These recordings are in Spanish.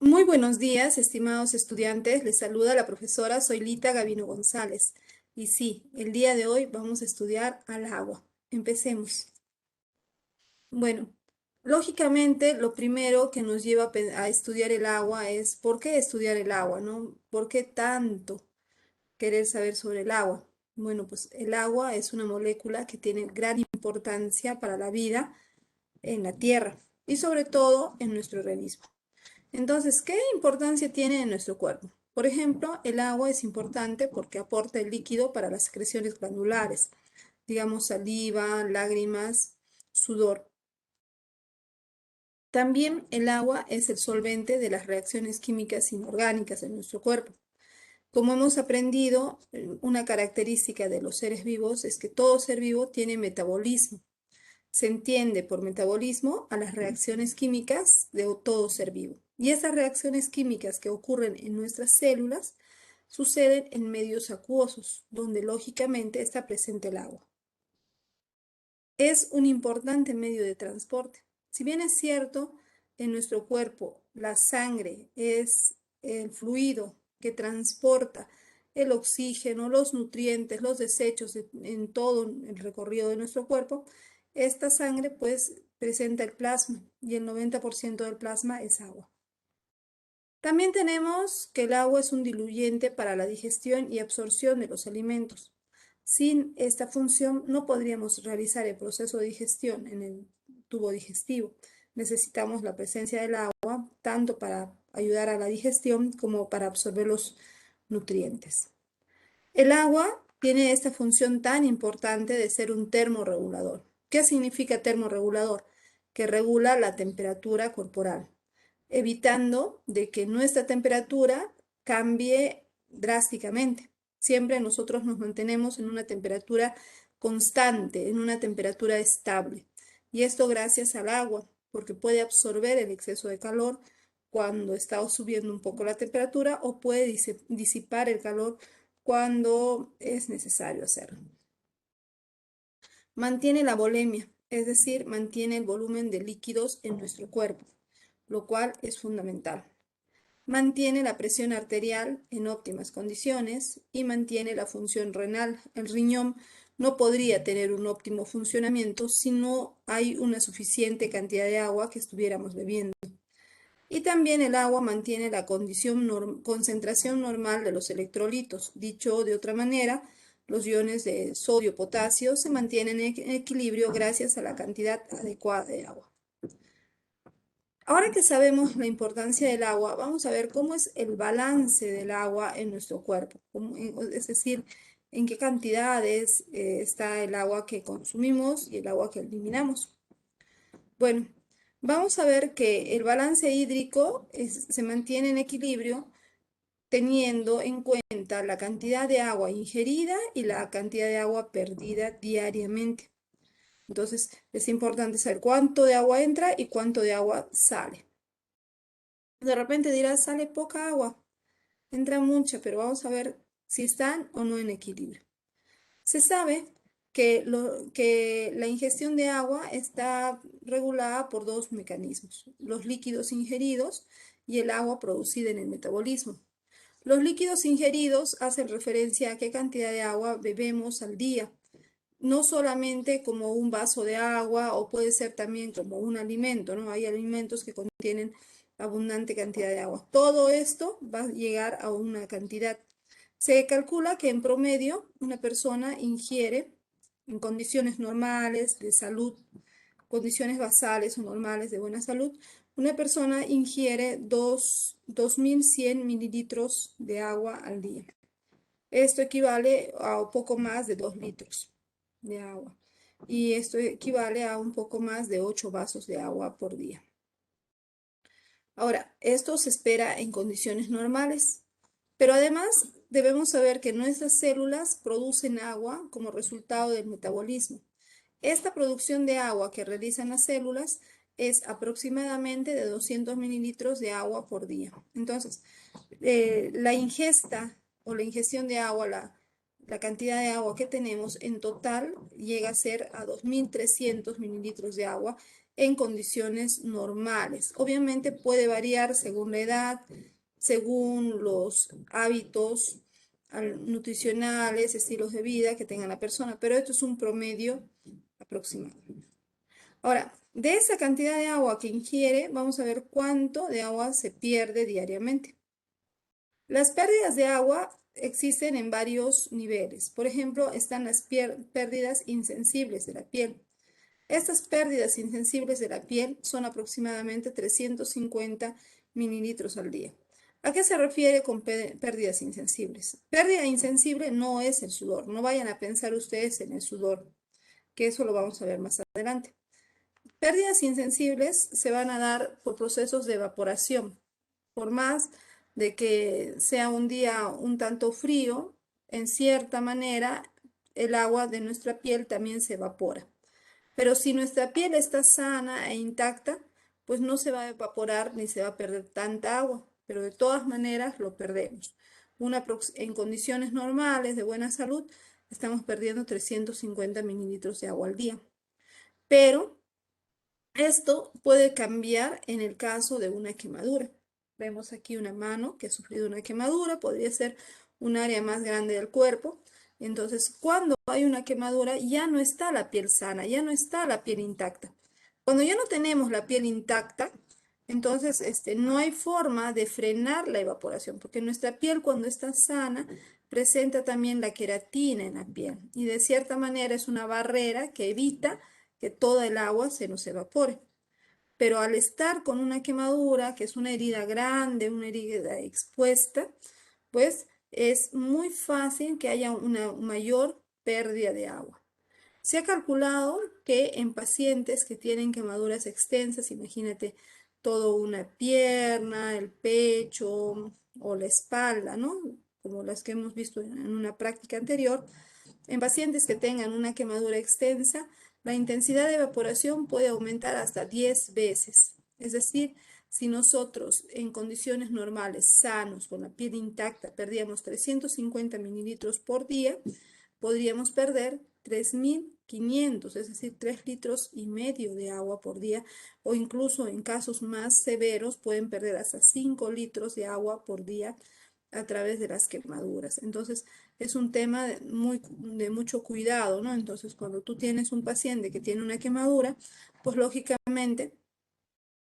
Muy buenos días, estimados estudiantes. Les saluda la profesora Zoilita Gavino González. Y sí, el día de hoy vamos a estudiar al agua. Empecemos. Bueno, lógicamente lo primero que nos lleva a estudiar el agua es ¿por qué estudiar el agua, no? ¿Por qué tanto querer saber sobre el agua? Bueno, pues el agua es una molécula que tiene gran importancia para la vida en la Tierra y sobre todo en nuestro organismo. Entonces, ¿qué importancia tiene en nuestro cuerpo? Por ejemplo, el agua es importante porque aporta el líquido para las secreciones glandulares, digamos saliva, lágrimas, sudor. También el agua es el solvente de las reacciones químicas inorgánicas en nuestro cuerpo. Como hemos aprendido, una característica de los seres vivos es que todo ser vivo tiene metabolismo. Se entiende por metabolismo a las reacciones químicas de todo ser vivo. Y esas reacciones químicas que ocurren en nuestras células suceden en medios acuosos, donde lógicamente está presente el agua. Es un importante medio de transporte. Si bien es cierto, en nuestro cuerpo la sangre es el fluido que transporta el oxígeno, los nutrientes, los desechos en todo el recorrido de nuestro cuerpo, esta sangre pues presenta el plasma y el 90% del plasma es agua. También tenemos que el agua es un diluyente para la digestión y absorción de los alimentos. Sin esta función no podríamos realizar el proceso de digestión en el tubo digestivo. Necesitamos la presencia del agua tanto para ayudar a la digestión como para absorber los nutrientes. El agua tiene esta función tan importante de ser un termorregulador. ¿Qué significa termorregulador? Que regula la temperatura corporal, evitando de que nuestra temperatura cambie drásticamente. Siempre nosotros nos mantenemos en una temperatura constante, en una temperatura estable. Y esto gracias al agua, porque puede absorber el exceso de calor cuando está subiendo un poco la temperatura o puede disipar el calor cuando es necesario hacerlo. Mantiene la volemia, es decir, mantiene el volumen de líquidos en nuestro cuerpo, lo cual es fundamental. Mantiene la presión arterial en óptimas condiciones y mantiene la función renal. El riñón no podría tener un óptimo funcionamiento si no hay una suficiente cantidad de agua que estuviéramos bebiendo. Y también el agua mantiene la concentración normal de los electrolitos. Dicho de otra manera, los iones de sodio y potasio se mantienen en equilibrio gracias a la cantidad adecuada de agua. Ahora que sabemos la importancia del agua, vamos a ver cómo es el balance del agua en nuestro cuerpo. Es decir, en qué cantidades está el agua que consumimos y el agua que eliminamos. Bueno, vamos a ver que el balance hídrico se mantiene en equilibrio teniendo en cuenta la cantidad de agua ingerida y la cantidad de agua perdida diariamente. Entonces, es importante saber cuánto de agua entra y cuánto de agua sale. De repente dirás, sale poca agua, entra mucha, pero vamos a ver si están o no en equilibrio. Se sabe que la ingestión de agua está regulada por dos mecanismos, los líquidos ingeridos y el agua producida en el metabolismo. Los líquidos ingeridos hacen referencia a qué cantidad de agua bebemos al día, no solamente como un vaso de agua o puede ser también como un alimento, ¿no? Hay alimentos que contienen abundante cantidad de agua. Todo esto va a llegar a una cantidad. Se calcula que en promedio una persona ingiere en condiciones normales de salud, condiciones basales o normales de buena salud, una persona ingiere 2100 mililitros de agua al día. Esto equivale a un poco más de 2 litros de agua. Y esto equivale a un poco más de 8 vasos de agua por día. Ahora, esto se espera en condiciones normales, pero además debemos saber que nuestras células producen agua como resultado del metabolismo. Esta producción de agua que realizan las células es aproximadamente de 200 mililitros de agua por día. Entonces, la ingesta o la ingestión de agua, la cantidad de agua que tenemos en total llega a ser a 2300 mililitros de agua en condiciones normales. Obviamente puede variar según la edad, según los hábitos nutricionales, estilos de vida que tenga la persona, pero esto es un promedio aproximado. Ahora, de esa cantidad de agua que ingiere, vamos a ver cuánto de agua se pierde diariamente. Las pérdidas de agua existen en varios niveles. Por ejemplo, están las pérdidas insensibles de la piel. Estas pérdidas insensibles de la piel son aproximadamente 350 mililitros al día. ¿A qué se refiere con pérdidas insensibles? Pérdida insensible no es el sudor. No vayan a pensar ustedes en el sudor, que eso lo vamos a ver más adelante. Pérdidas insensibles se van a dar por procesos de evaporación. Por más de que sea un día un tanto frío, en cierta manera el agua de nuestra piel también se evapora. Pero si nuestra piel está sana e intacta, pues no se va a evaporar ni se va a perder tanta agua, pero de todas maneras lo perdemos. En condiciones normales de buena salud, estamos perdiendo 350 mililitros de agua al día. Pero esto puede cambiar en el caso de una quemadura. Vemos aquí una mano que ha sufrido una quemadura, podría ser un área más grande del cuerpo. Entonces, cuando hay una quemadura, ya no está la piel sana, ya no está la piel intacta. Cuando ya no tenemos la piel intacta, entonces no hay forma de frenar la evaporación, porque nuestra piel cuando está sana presenta también la queratina en la piel y de cierta manera es una barrera que evita que toda el agua se nos evapore. Pero al estar con una quemadura, que es una herida grande, una herida expuesta, pues es muy fácil que haya una mayor pérdida de agua. Se ha calculado que en pacientes que tienen quemaduras extensas, imagínate toda una pierna, el pecho o la espalda, ¿no? Como las que hemos visto en una práctica anterior, en pacientes que tengan una quemadura extensa, la intensidad de evaporación puede aumentar hasta 10 veces. Es decir, si nosotros en condiciones normales, sanos, con la piel intacta, perdíamos 350 mililitros por día, podríamos perder 3.500, es decir, 3,5 litros de agua por día, o incluso en casos más severos pueden perder hasta 5 litros de agua por día a través de las quemaduras. Entonces, es un tema de mucho cuidado, ¿no? Entonces, cuando tú tienes un paciente que tiene una quemadura, pues lógicamente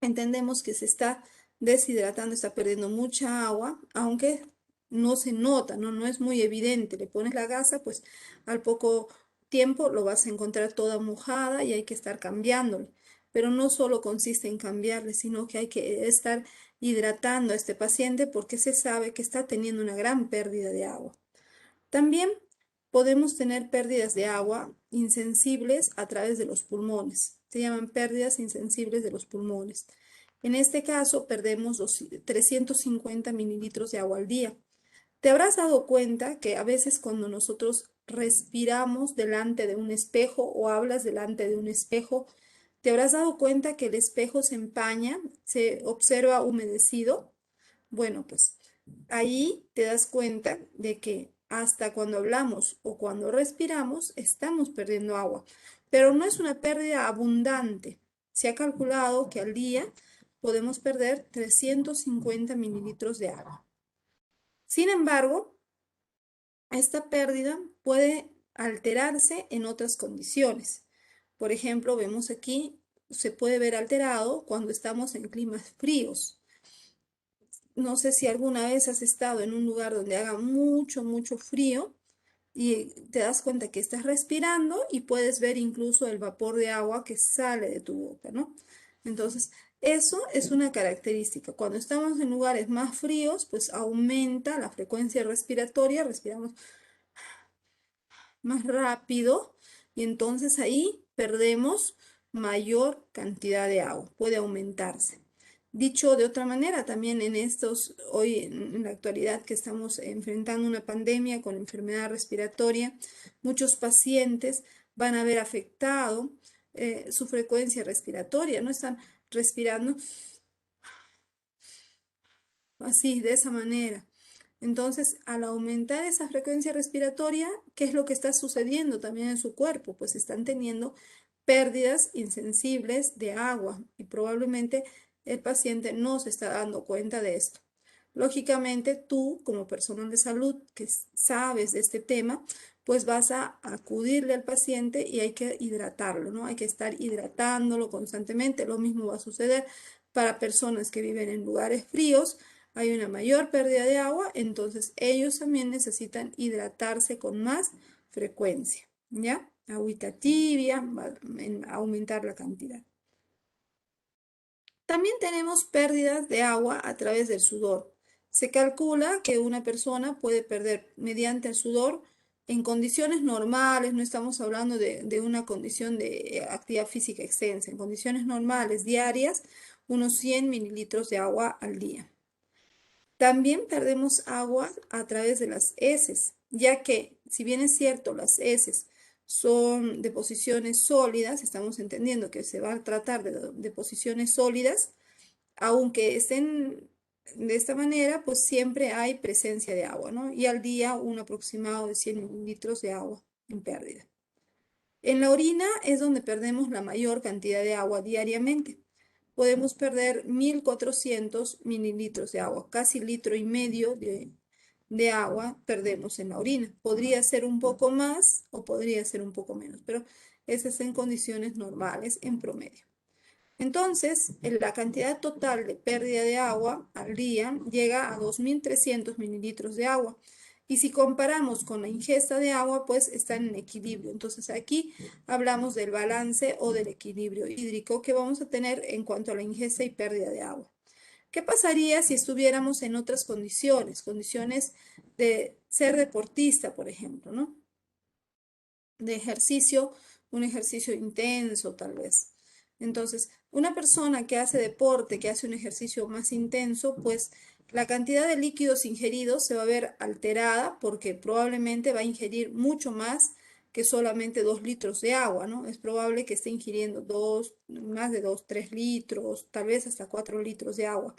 entendemos que se está deshidratando, está perdiendo mucha agua, aunque no se nota, ¿no? No es muy evidente. Le pones la gasa, pues al poco tiempo lo vas a encontrar toda mojada y hay que estar cambiándole. Pero no solo consiste en cambiarle, sino que hay que estar hidratando a este paciente porque se sabe que está teniendo una gran pérdida de agua. También podemos tener pérdidas de agua insensibles a través de los pulmones. Se llaman pérdidas insensibles de los pulmones. En este caso, perdemos 350 mililitros de agua al día. Te habrás dado cuenta que a veces cuando nosotros respiramos delante de un espejo o hablas delante de un espejo, te habrás dado cuenta que el espejo se empaña, se observa humedecido. Bueno, pues ahí te das cuenta de que hasta cuando hablamos o cuando respiramos estamos perdiendo agua, pero no es una pérdida abundante. Se ha calculado que al día podemos perder 350 mililitros de agua. Sin embargo, esta pérdida puede alterarse en otras condiciones. Por ejemplo, vemos aquí, se puede ver alterado cuando estamos en climas fríos. No sé si alguna vez has estado en un lugar donde haga mucho, mucho frío y te das cuenta que estás respirando y puedes ver incluso el vapor de agua que sale de tu boca, ¿no? Entonces, eso es una característica. Cuando estamos en lugares más fríos, pues aumenta la frecuencia respiratoria, respiramos más rápido y entonces ahí perdemos mayor cantidad de agua, puede aumentarse. Dicho de otra manera, también hoy en la actualidad que estamos enfrentando una pandemia con enfermedad respiratoria, muchos pacientes van a ver afectado su frecuencia respiratoria, no están respirando así, de esa manera. Entonces, al aumentar esa frecuencia respiratoria, ¿qué es lo que está sucediendo también en su cuerpo? Pues están teniendo pérdidas insensibles de agua y probablemente el paciente no se está dando cuenta de esto. Lógicamente, tú como personal de salud que sabes de este tema, pues vas a acudirle al paciente y hay que hidratarlo, ¿no? Hay que estar hidratándolo constantemente. Lo mismo va a suceder para personas que viven en lugares fríos. Hay una mayor pérdida de agua, entonces ellos también necesitan hidratarse con más frecuencia, ¿ya? Agüita tibia, va a aumentar la cantidad. También tenemos pérdidas de agua a través del sudor. Se calcula que una persona puede perder mediante el sudor en condiciones normales, no estamos hablando de una condición de actividad física extensa, en condiciones normales diarias, unos 100 mililitros de agua al día. También perdemos agua a través de las heces, ya que si bien es cierto, las heces son deposiciones sólidas, estamos entendiendo que se va a tratar de deposiciones sólidas, aunque estén de esta manera, pues siempre hay presencia de agua, ¿no? Y al día un aproximado de 100 mililitros de agua en pérdida. En la orina es donde perdemos la mayor cantidad de agua diariamente. Podemos perder 1.400 mililitros de agua, casi litro y medio de agua perdemos en la orina. Podría ser un poco más o podría ser un poco menos, pero esas es en condiciones normales en promedio. Entonces, la cantidad total de pérdida de agua al día llega a 2.300 mililitros de agua. Y si comparamos con la ingesta de agua, pues están en equilibrio. Entonces, aquí hablamos del balance o del equilibrio hídrico que vamos a tener en cuanto a la ingesta y pérdida de agua. ¿Qué pasaría si estuviéramos en otras condiciones? Condiciones de ser deportista, por ejemplo, ¿no? De ejercicio, un ejercicio intenso tal vez. Entonces, una persona que hace deporte, que hace un ejercicio más intenso, pues la cantidad de líquidos ingeridos se va a ver alterada porque probablemente va a ingerir mucho más que solamente 2 litros de agua, ¿no? Es probable que esté ingiriendo más de 2, 3 litros, tal vez hasta 4 litros de agua.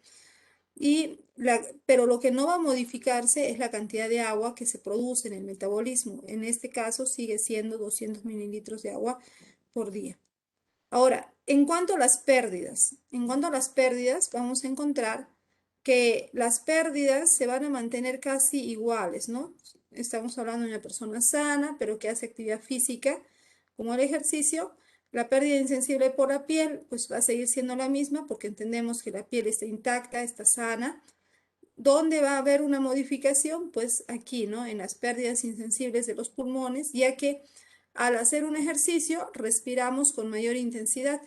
Pero lo que no va a modificarse es la cantidad de agua que se produce en el metabolismo. En este caso sigue siendo 200 mililitros de agua por día. Ahora, en cuanto a las pérdidas, vamos a encontrar que las pérdidas se van a mantener casi iguales, ¿no? Estamos hablando de una persona sana, pero que hace actividad física, como el ejercicio. La pérdida insensible por la piel, pues va a seguir siendo la misma porque entendemos que la piel está intacta, está sana. ¿Dónde va a haber una modificación? Pues aquí, ¿no? En las pérdidas insensibles de los pulmones, ya que al hacer un ejercicio respiramos con mayor intensidad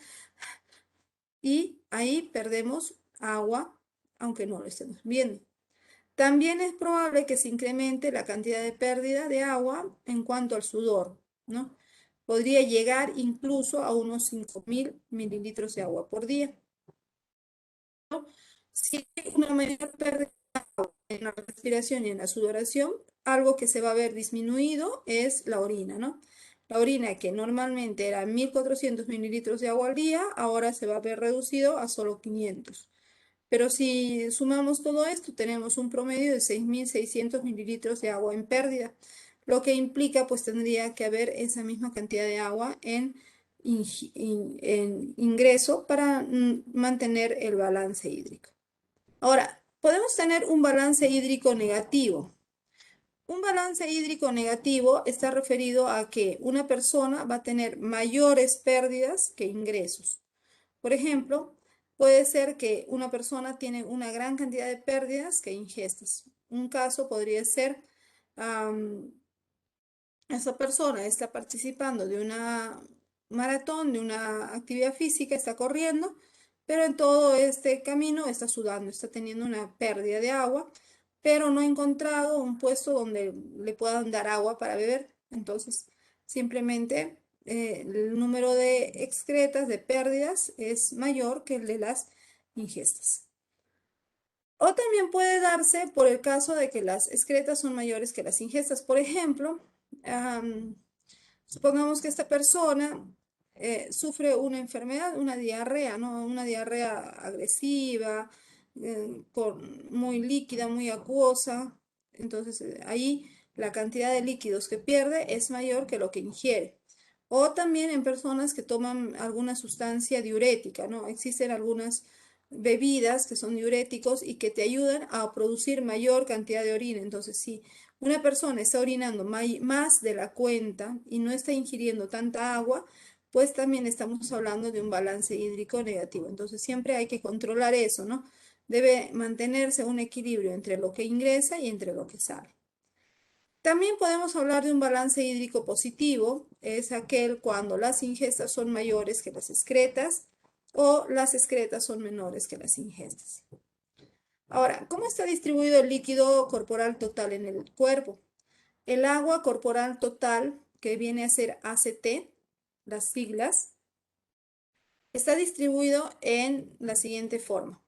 y ahí perdemos agua, aunque no lo estemos viendo. También es probable que se incremente la cantidad de pérdida de agua en cuanto al sudor, ¿no? Podría llegar incluso a unos 5.000 mililitros de agua por día. Si hay una mayor pérdida en la respiración y en la sudoración, algo que se va a ver disminuido es la orina, ¿no? La orina que normalmente era 1.400 mililitros de agua al día, ahora se va a ver reducido a solo 500. Pero si sumamos todo esto, tenemos un promedio de 6.600 mililitros de agua en pérdida, lo que implica pues tendría que haber esa misma cantidad de agua en ingreso para mantener el balance hídrico. Ahora, podemos tener un balance hídrico negativo. Un balance hídrico negativo está referido a que una persona va a tener mayores pérdidas que ingresos. Por ejemplo, puede ser que una persona tiene una gran cantidad de pérdidas que ingestas. Un caso podría ser, esa persona está participando de una maratón, de una actividad física, está corriendo, pero en todo este camino está sudando, está teniendo una pérdida de agua, pero no ha encontrado un puesto donde le puedan dar agua para beber. Entonces, simplemente el número de excretas, de pérdidas, es mayor que el de las ingestas. O también puede darse por el caso de que las excretas son mayores que las ingestas. Por ejemplo, supongamos que esta persona sufre una enfermedad, una diarrea, ¿no? Una diarrea agresiva, muy líquida, muy acuosa. Entonces, ahí la cantidad de líquidos que pierde es mayor que lo que ingiere. O también en personas que toman alguna sustancia diurética, ¿no? Existen algunas bebidas que son diuréticos y que te ayudan a producir mayor cantidad de orina. Entonces, si una persona está orinando más de la cuenta y no está ingiriendo tanta agua, pues también estamos hablando de un balance hídrico negativo. Entonces, siempre hay que controlar eso, ¿no? Debe mantenerse un equilibrio entre lo que ingresa y entre lo que sale. También podemos hablar de un balance hídrico positivo, es aquel cuando las ingestas son mayores que las excretas o las excretas son menores que las ingestas. Ahora, ¿cómo está distribuido el líquido corporal total en el cuerpo? El agua corporal total, que viene a ser ACT, las siglas, está distribuido en la siguiente forma.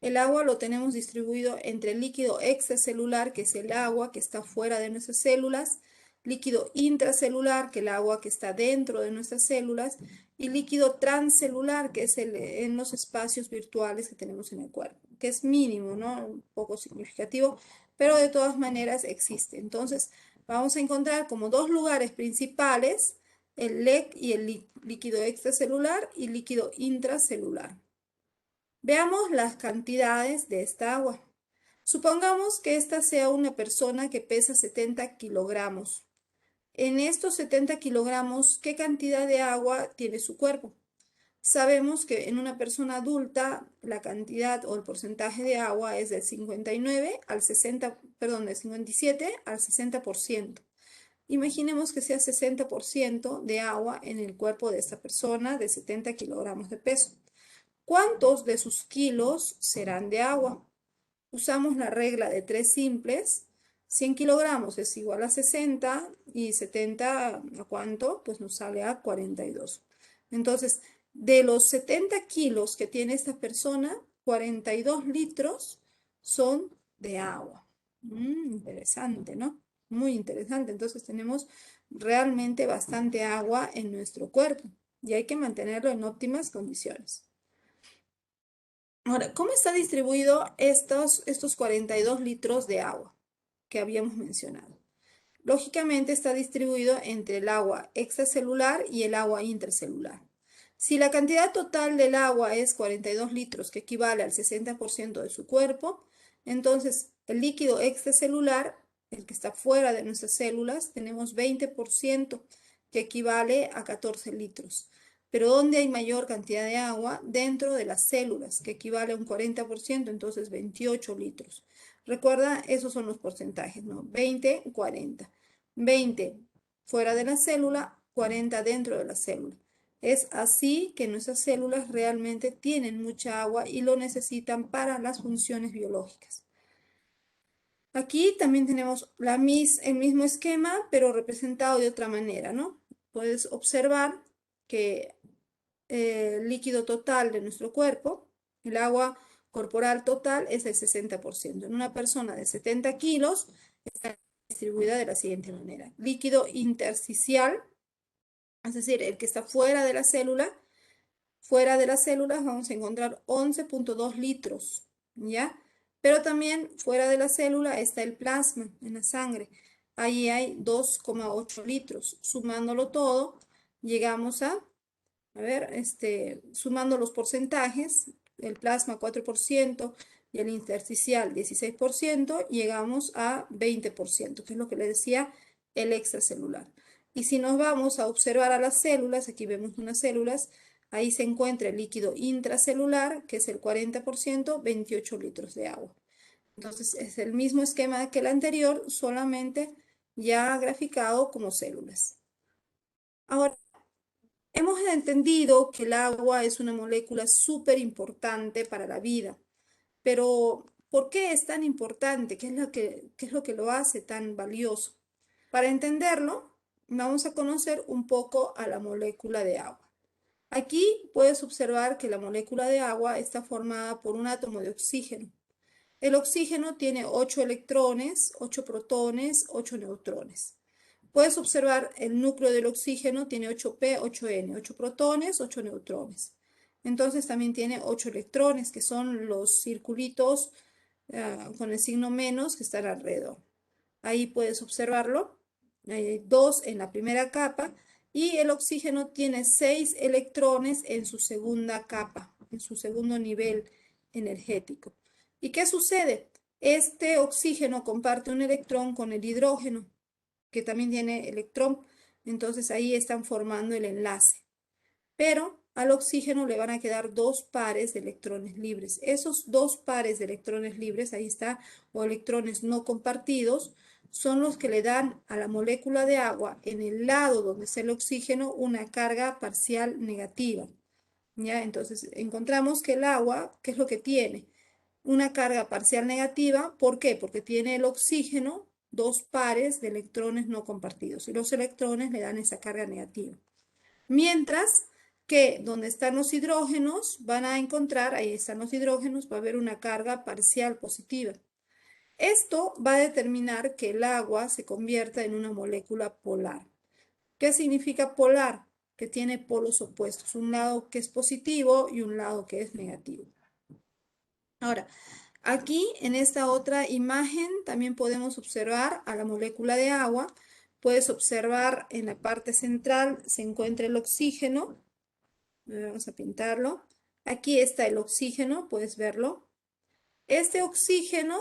El agua lo tenemos distribuido entre el líquido extracelular, que es el agua que está fuera de nuestras células, líquido intracelular, que es el agua que está dentro de nuestras células, y líquido transcelular, que es en los espacios virtuales que tenemos en el cuerpo, que es mínimo, ¿no? Un poco significativo, pero de todas maneras existe. Entonces, vamos a encontrar como dos lugares principales, el LEC y el líquido extracelular y líquido intracelular. Veamos las cantidades de esta agua. Supongamos que esta sea una persona que pesa 70 kilogramos. En estos 70 kilogramos, ¿qué cantidad de agua tiene su cuerpo? Sabemos que en una persona adulta la cantidad o el porcentaje de agua es del 59 al 60, perdón, del 57 al 60%. Imaginemos que sea 60% de agua en el cuerpo de esta persona de 70 kilogramos de peso. ¿Cuántos de sus kilos serán de agua? Usamos la regla de tres simples. 100 kilogramos es igual a 60 y 70 ¿a cuánto? Pues nos sale a 42. Entonces, de los 70 kilos que tiene esta persona, 42 litros son de agua. Interesante, ¿no? Muy interesante. Entonces tenemos realmente bastante agua en nuestro cuerpo y hay que mantenerlo en óptimas condiciones. Ahora, ¿cómo está distribuido estos 42 litros de agua que habíamos mencionado? Lógicamente está distribuido entre el agua extracelular y el agua intracelular. Si la cantidad total del agua es 42 litros, que equivale al 60% de su cuerpo, entonces el líquido extracelular, el que está fuera de nuestras células, tenemos 20%, que equivale a 14 litros. Pero ¿dónde hay mayor cantidad de agua? Dentro de las células, que equivale a un 40%, entonces 28 litros. Recuerda, esos son los porcentajes, ¿no? 20, 40. 20 fuera de la célula, 40 dentro de la célula. Es así que nuestras células realmente tienen mucha agua y lo necesitan para las funciones biológicas. Aquí también tenemos el mismo esquema, pero representado de otra manera, ¿no? Puedes observar que el líquido total de nuestro cuerpo, el agua corporal total es el 60%. En una persona de 70 kilos está distribuida de la siguiente manera. Líquido intersticial, es decir, el que está fuera de la célula. Fuera de las células vamos a encontrar 11.2 litros, ¿ya? Pero también fuera de la célula está el plasma en la sangre. Ahí hay 2,8 litros. Sumándolo todo, llegamos a ver, sumando los porcentajes, el plasma 4% y el intersticial 16%, llegamos a 20%, que es lo que le decía el extracelular. Y si nos vamos a observar a las células, aquí vemos unas células, ahí se encuentra el líquido intracelular, que es el 40%, 28 litros de agua. Entonces es el mismo esquema que el anterior, solamente ya graficado como células. Ahora, hemos entendido que el agua es una molécula súper importante para la vida, pero ¿por qué es tan importante? ¿Qué es lo que lo hace tan valioso? Para entenderlo, vamos a conocer un poco a la molécula de agua. Aquí puedes observar que la molécula de agua está formada por un átomo de oxígeno. El oxígeno tiene 8 electrones, 8 protones, 8 neutrones. Puedes observar el núcleo del oxígeno tiene 8p, 8n, 8 protones, 8 neutrones. Entonces también tiene 8 electrones, que son los circulitos con el signo menos que están alrededor. Ahí puedes observarlo. Hay dos en la primera capa y el oxígeno tiene 6 electrones en su segunda capa, en su segundo nivel energético. ¿Y qué sucede? Este oxígeno comparte un electrón con el hidrógeno, que también tiene electrón, entonces ahí están formando el enlace. Pero al oxígeno le van a quedar 2 pares de electrones libres. Esos 2 pares de electrones libres, ahí está, o electrones no compartidos, son los que le dan a la molécula de agua en el lado donde está el oxígeno una carga parcial negativa. ¿Ya? Entonces encontramos que el agua, ¿qué es lo que tiene? Una carga parcial negativa. ¿Por qué? Porque tiene el oxígeno 2 pares de electrones no compartidos y los electrones le dan esa carga negativa. Mientras que donde están los hidrógenos, van a encontrar, ahí están los hidrógenos, va a haber una carga parcial positiva. Esto va a determinar que el agua se convierta en una molécula polar. ¿Qué significa polar? Que tiene polos opuestos, un lado que es positivo y un lado que es negativo. Ahora, aquí en esta otra imagen también podemos observar a la molécula de agua. Puedes observar en la parte central se encuentra el oxígeno. Vamos a pintarlo. Aquí está el oxígeno, puedes verlo. Este oxígeno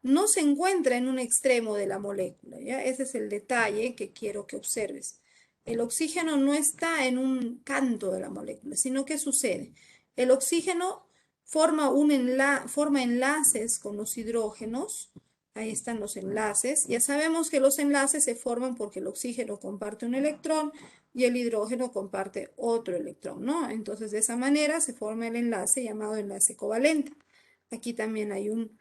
no se encuentra en un extremo de la molécula, ¿ya? Ese es el detalle que quiero que observes. El oxígeno no está en un canto de la molécula, sino que sucede. El oxígeno forma enlaces con los hidrógenos. Ahí están los enlaces. Ya sabemos que los enlaces se forman porque el oxígeno comparte un electrón y el hidrógeno comparte otro electrón, ¿no? Entonces, de esa manera se forma el enlace llamado enlace covalente. Aquí también hay un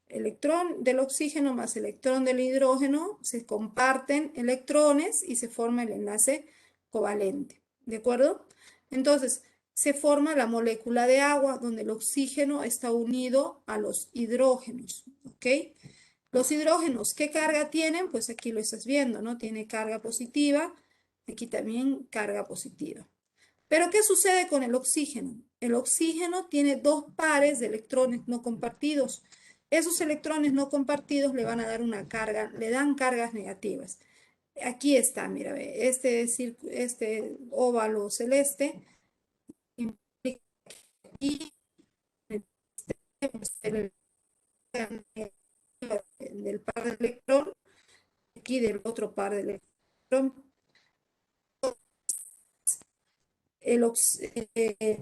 electrón del oxígeno más electrón del hidrógeno, se comparten electrones y se forma el enlace covalente, ¿de acuerdo? Entonces, se forma la molécula de agua donde el oxígeno está unido a los hidrógenos, ¿ok? Los hidrógenos, ¿qué carga tienen? Pues aquí lo estás viendo, ¿no? Tiene carga positiva, aquí también carga positiva. Pero ¿qué sucede con el oxígeno? El oxígeno tiene 2 pares de electrones no compartidos. Esos electrones no compartidos le van a dar una carga, le dan cargas negativas. Aquí está, mira, este óvalo celeste implica aquí el del par de electrón, aquí del otro par de electrón.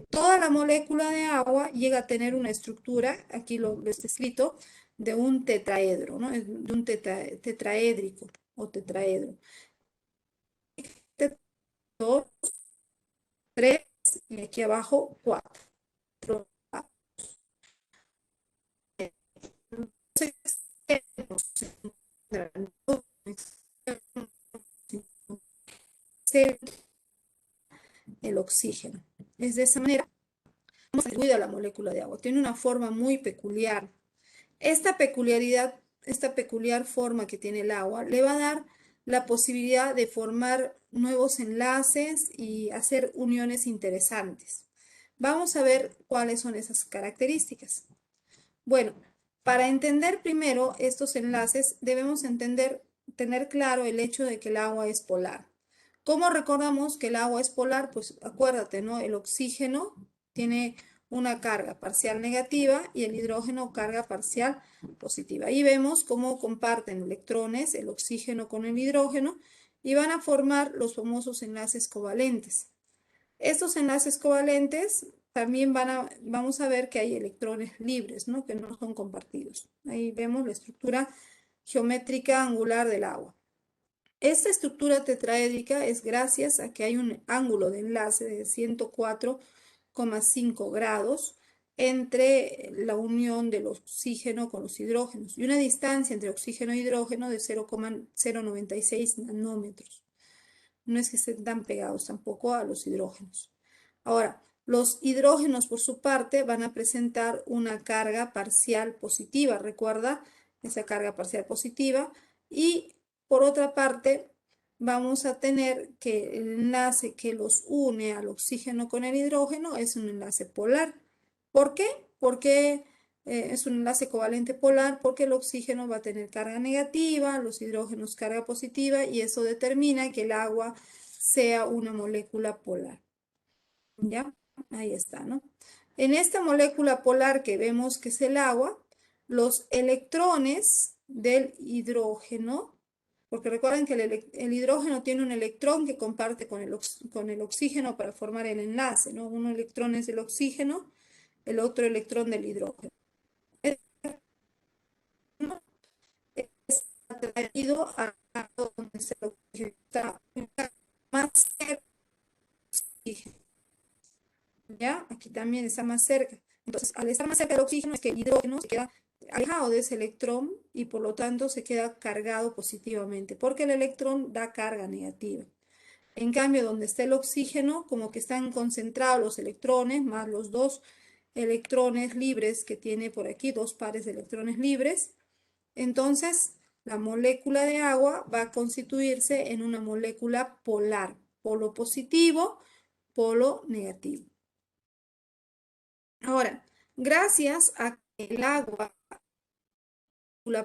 Toda la molécula de agua llega a tener una estructura, aquí lo está escrito, de un tetraedro, ¿no? De un tetraédrico o tetraedro. 2, 3 y aquí abajo 4. El oxígeno. Es de esa manera cómo se cuida la molécula de agua. Tiene una forma muy peculiar. Esta peculiar forma que tiene el agua le va a dar la posibilidad de formar nuevos enlaces y hacer uniones interesantes. Vamos a ver cuáles son esas características. Bueno, para entender primero estos enlaces debemos tener claro el hecho de que el agua es polar. ¿Cómo recordamos que el agua es polar? Pues acuérdate, ¿no? El oxígeno tiene una carga parcial negativa y el hidrógeno carga parcial positiva. Ahí vemos cómo comparten electrones el oxígeno con el hidrógeno y van a formar los famosos enlaces covalentes. Estos enlaces covalentes también vamos a ver que hay electrones libres, ¿no? Que no son compartidos. Ahí vemos la estructura geométrica angular del agua. Esta estructura tetraédrica es gracias a que hay un ángulo de enlace de 104,5 grados entre la unión del oxígeno con los hidrógenos y una distancia entre oxígeno e hidrógeno de 0,096 nanómetros. No es que estén tan pegados tampoco a los hidrógenos. Ahora, los hidrógenos por su parte van a presentar una carga parcial positiva, recuerda esa carga parcial positiva, y por otra parte vamos a tener que el enlace que los une al oxígeno con el hidrógeno es un enlace polar. ¿Por qué? Porque es un enlace covalente polar porque el oxígeno va a tener carga negativa, los hidrógenos carga positiva y eso determina que el agua sea una molécula polar. ¿Ya? Ahí está, ¿no? En esta molécula polar que vemos que es el agua, los electrones del hidrógeno, porque recuerden que el hidrógeno tiene un electrón que comparte con el oxígeno para formar el enlace, ¿no? Un electrón es del oxígeno, el otro electrón del hidrógeno. Es atraído a donde se está más cerca del oxígeno. ¿Ya? Aquí también está más cerca. Entonces, al estar más cerca del oxígeno, es que el hidrógeno se queda alejado de ese electrón y por lo tanto se queda cargado positivamente, porque el electrón da carga negativa. En cambio, donde está el oxígeno, como que están concentrados los electrones, más los dos electrones libres que tiene por aquí, dos pares de electrones libres, entonces la molécula de agua va a constituirse en una molécula polar, polo positivo, polo negativo. Ahora, gracias a que el agua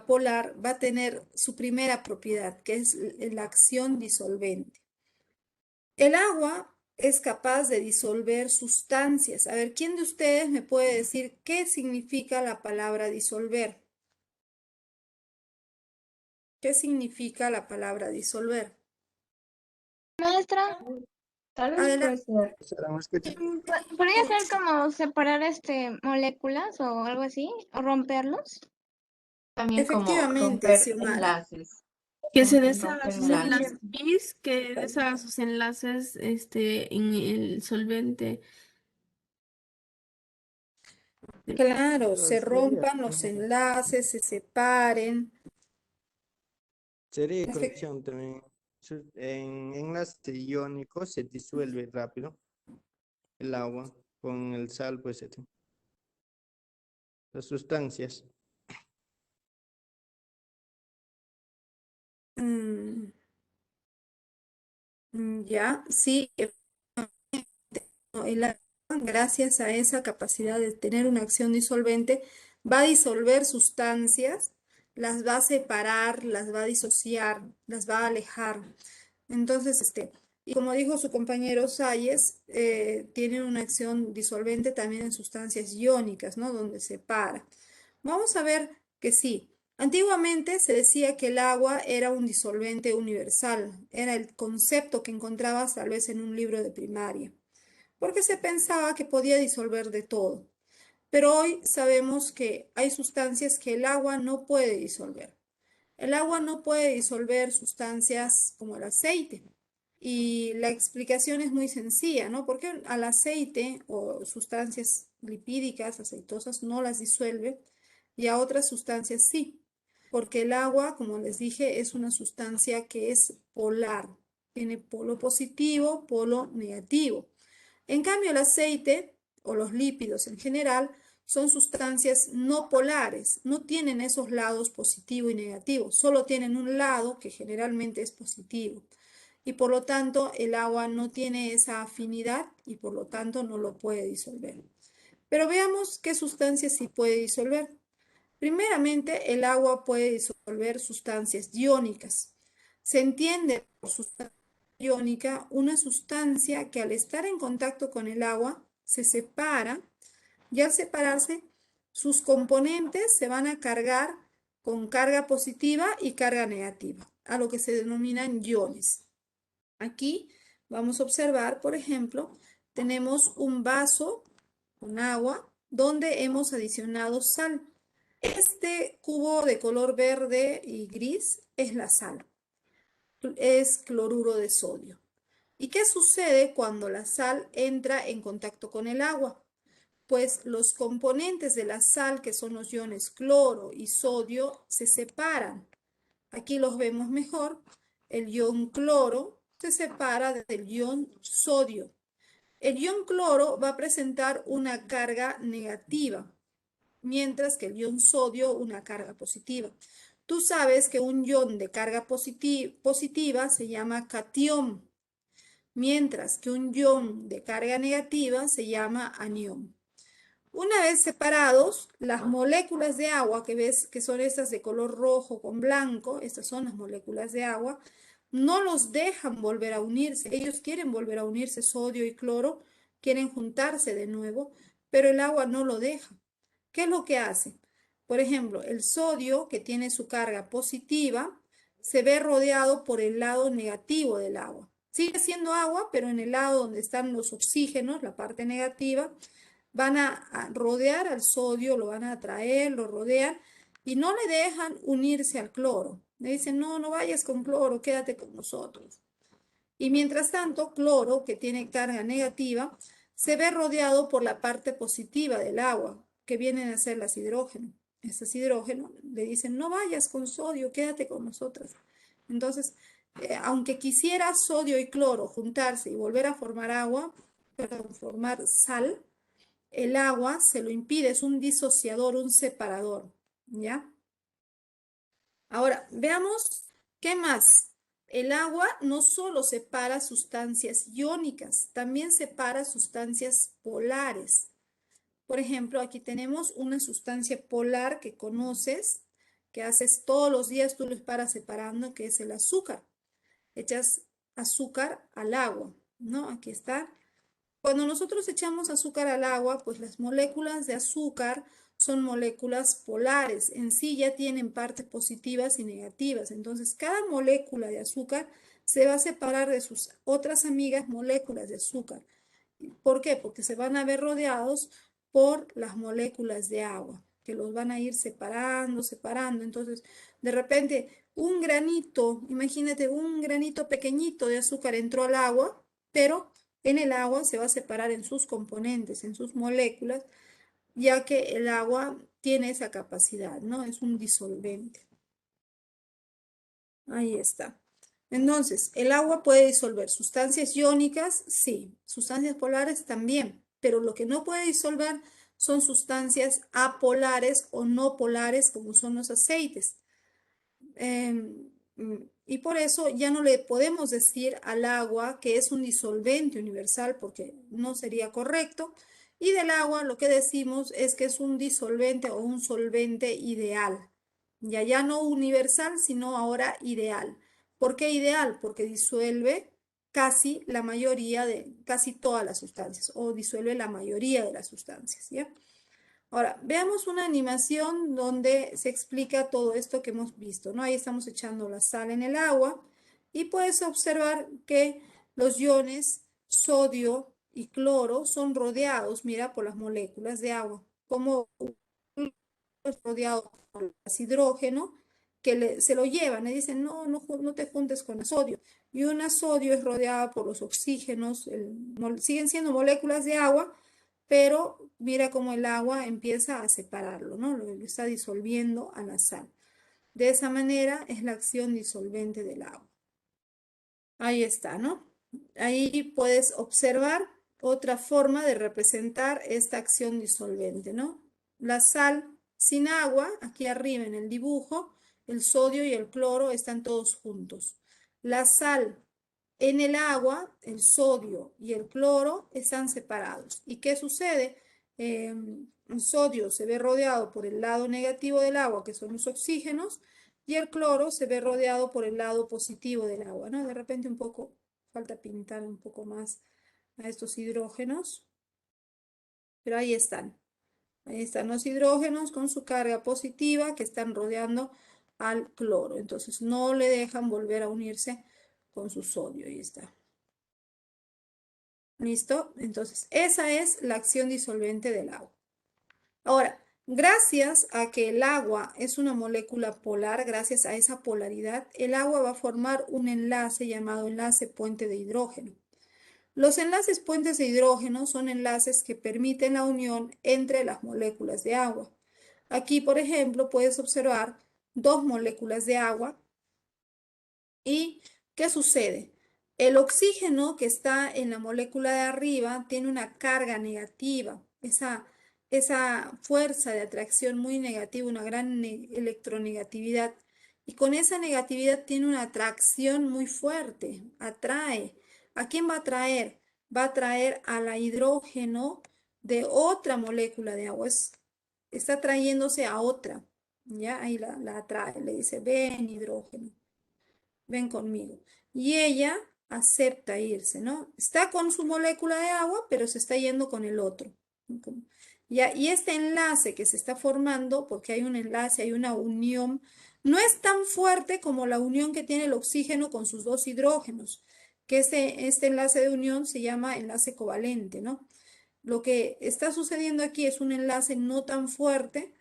polar va a tener su primera propiedad, que es la acción disolvente. El agua es capaz de disolver sustancias. A ver, ¿quién de ustedes me puede decir qué significa la palabra disolver? ¿Qué significa la palabra disolver? Maestra, Tal vez puede Adelante. ser. ¿podría ser como separar moléculas o algo así? ¿O romperlos? También como Efectivamente, romper Xiomara. enlaces. Que se deshaga Romper sus enlaces. enlaces, que deshaga sus enlaces en el solvente. Claro, se Sería, rompan los enlaces, se separen. sería Efectivamente. conexión también. En enlace iónico se disuelve rápido el agua con el sal, pues las sustancias. Ya, sí, no, el agua, gracias a esa capacidad de tener una acción disolvente, va a disolver sustancias, las va a separar, las va a disociar, las va a alejar. Entonces, y como dijo su compañero Salles, tiene una acción disolvente también en sustancias iónicas, ¿no? Donde separa. Vamos a ver que sí. Antiguamente se decía que el agua era un disolvente universal, era el concepto que encontrabas tal vez en un libro de primaria porque se pensaba que podía disolver de todo. Pero hoy sabemos que hay sustancias que el agua no puede disolver. El agua no puede disolver sustancias como el aceite. Y la explicación es muy sencilla, ¿no? Porque al aceite o sustancias lipídicas, aceitosas, no las disuelve y a otras sustancias sí. Porque el agua, como les dije, es una sustancia que es polar. Tiene polo positivo, polo negativo. En cambio, el aceite o los lípidos en general son sustancias no polares, no tienen esos lados positivo y negativo, solo tienen un lado que generalmente es positivo. Y por lo tanto, el agua no tiene esa afinidad y por lo tanto no lo puede disolver. Pero veamos qué sustancias sí puede disolver. Primeramente, el agua puede disolver sustancias iónicas. Se entiende por sustancia iónica una sustancia que al estar en contacto con el agua se separa y al separarse sus componentes se van a cargar con carga positiva y carga negativa, a lo que se denominan iones. Aquí vamos a observar, por ejemplo, tenemos un vaso con agua donde hemos adicionado sal. Este cubo de color verde y gris es la sal, es cloruro de sodio. ¿Y qué sucede cuando la sal entra en contacto con el agua? Pues los componentes de la sal, que son los iones cloro y sodio, se separan. Aquí los vemos mejor. El ion cloro se separa del ion sodio. El ion cloro va a presentar una carga negativa, mientras que el ion sodio una carga positiva. Tú sabes que un ion de carga positiva se llama catión, mientras que un ion de carga negativa se llama anión. Una vez separados, las moléculas de agua que ves que son estas de color rojo con blanco, estas son las moléculas de agua, no los dejan volver a unirse. Ellos quieren volver a unirse, sodio y cloro, quieren juntarse de nuevo, pero el agua no lo deja. ¿Qué es lo que hace? Por ejemplo, el sodio, que tiene su carga positiva, se ve rodeado por el lado negativo del agua. Sigue siendo agua, pero en el lado donde están los oxígenos, la parte negativa, van a rodear al sodio, lo van a atraer, lo rodean y no le dejan unirse al cloro. Le dicen, no, no vayas con cloro, quédate con nosotros. Y mientras tanto, cloro, que tiene carga negativa, se ve rodeado por la parte positiva del agua, que vienen a ser las hidrógenos. Estos hidrógenos le dicen, no vayas con sodio, quédate con nosotras. Entonces, aunque quisiera sodio y cloro juntarse y volver a formar agua, perdón, formar sal, el agua se lo impide, es un disociador, un separador, ¿ya? Ahora, veamos qué más. El agua no solo separa sustancias iónicas, también separa sustancias polares. Por ejemplo, aquí tenemos una sustancia polar que conoces, que haces todos los días, tú lo paras separando, que es el azúcar. Echas azúcar al agua, ¿no? Aquí está. Cuando nosotros echamos azúcar al agua, pues las moléculas de azúcar son moléculas polares. En sí ya tienen partes positivas y negativas. Entonces, cada molécula de azúcar se va a separar de sus otras amigas moléculas de azúcar. ¿Por qué? Porque se van a ver rodeados por las moléculas de agua, que los van a ir separando, separando. Entonces, de repente, un granito, imagínate, un granito pequeñito de azúcar entró al agua, pero en el agua se va a separar en sus componentes, en sus moléculas, ya que el agua tiene esa capacidad, ¿no? Es un disolvente. Ahí está. Entonces, ¿el agua puede disolver sustancias iónicas? Sí. Sustancias polares también. Pero lo que no puede disolver son sustancias apolares o no polares, como son los aceites. Y por eso ya no le podemos decir al agua que es un disolvente universal, porque no sería correcto. Y del agua lo que decimos es que es un disolvente o un solvente ideal. Ya no universal, sino ahora ideal. ¿Por qué ideal? Porque disuelve casi la mayoría casi todas las sustancias, o disuelve la mayoría de las sustancias, ¿ya? Ahora, veamos una animación donde se explica todo esto que hemos visto, ¿no? Ahí estamos echando la sal en el agua y puedes observar que los iones sodio y cloro son rodeados, mira, por las moléculas de agua, como es rodeado por el hidrógeno que se lo llevan, y dicen, no, no te juntes con el sodio. Y una sodio es rodeada por los oxígenos, siguen siendo moléculas de agua, pero mira cómo el agua empieza a separarlo, ¿no? Lo está disolviendo a la sal. De esa manera es la acción disolvente del agua. Ahí está, ¿no? Ahí puedes observar otra forma de representar esta acción disolvente, ¿no? La sal sin agua, aquí arriba en el dibujo, el sodio y el cloro están todos juntos. La sal en el agua, el sodio y el cloro están separados. ¿Y qué sucede? El sodio se ve rodeado por el lado negativo del agua, que son los oxígenos, y el cloro se ve rodeado por el lado positivo del agua, ¿no? De repente un poco, falta pintar un poco más a estos hidrógenos, pero ahí están. Ahí están los hidrógenos con su carga positiva que están rodeando al cloro. Entonces no le dejan volver a unirse con su sodio. Ahí está. ¿Listo? Entonces esa es la acción disolvente del agua. Ahora, gracias a que el agua es una molécula polar, gracias a esa polaridad, el agua va a formar un enlace llamado enlace puente de hidrógeno. Los enlaces puentes de hidrógeno son enlaces que permiten la unión entre las moléculas de agua. Aquí, por ejemplo, puedes observar dos moléculas de agua. ¿Y qué sucede? El oxígeno que está en la molécula de arriba tiene una carga negativa, esa fuerza de atracción muy negativa, una gran electronegatividad. Y con esa negatividad tiene una atracción muy fuerte, atrae. ¿A quién va a atraer? Va a atraer al hidrógeno de otra molécula de agua. Está trayéndose a otra. ¿Ya? Ahí la atrae, le dice, ven hidrógeno, ven conmigo. Y ella acepta irse, ¿no? Está con su molécula de agua, pero se está yendo con el otro. ¿Ya? Y este enlace que se está formando, porque hay un enlace, hay una unión, no es tan fuerte como la unión que tiene el oxígeno con sus dos hidrógenos, que este enlace de unión se llama enlace covalente, ¿no? Lo que está sucediendo aquí es un enlace no tan fuerte,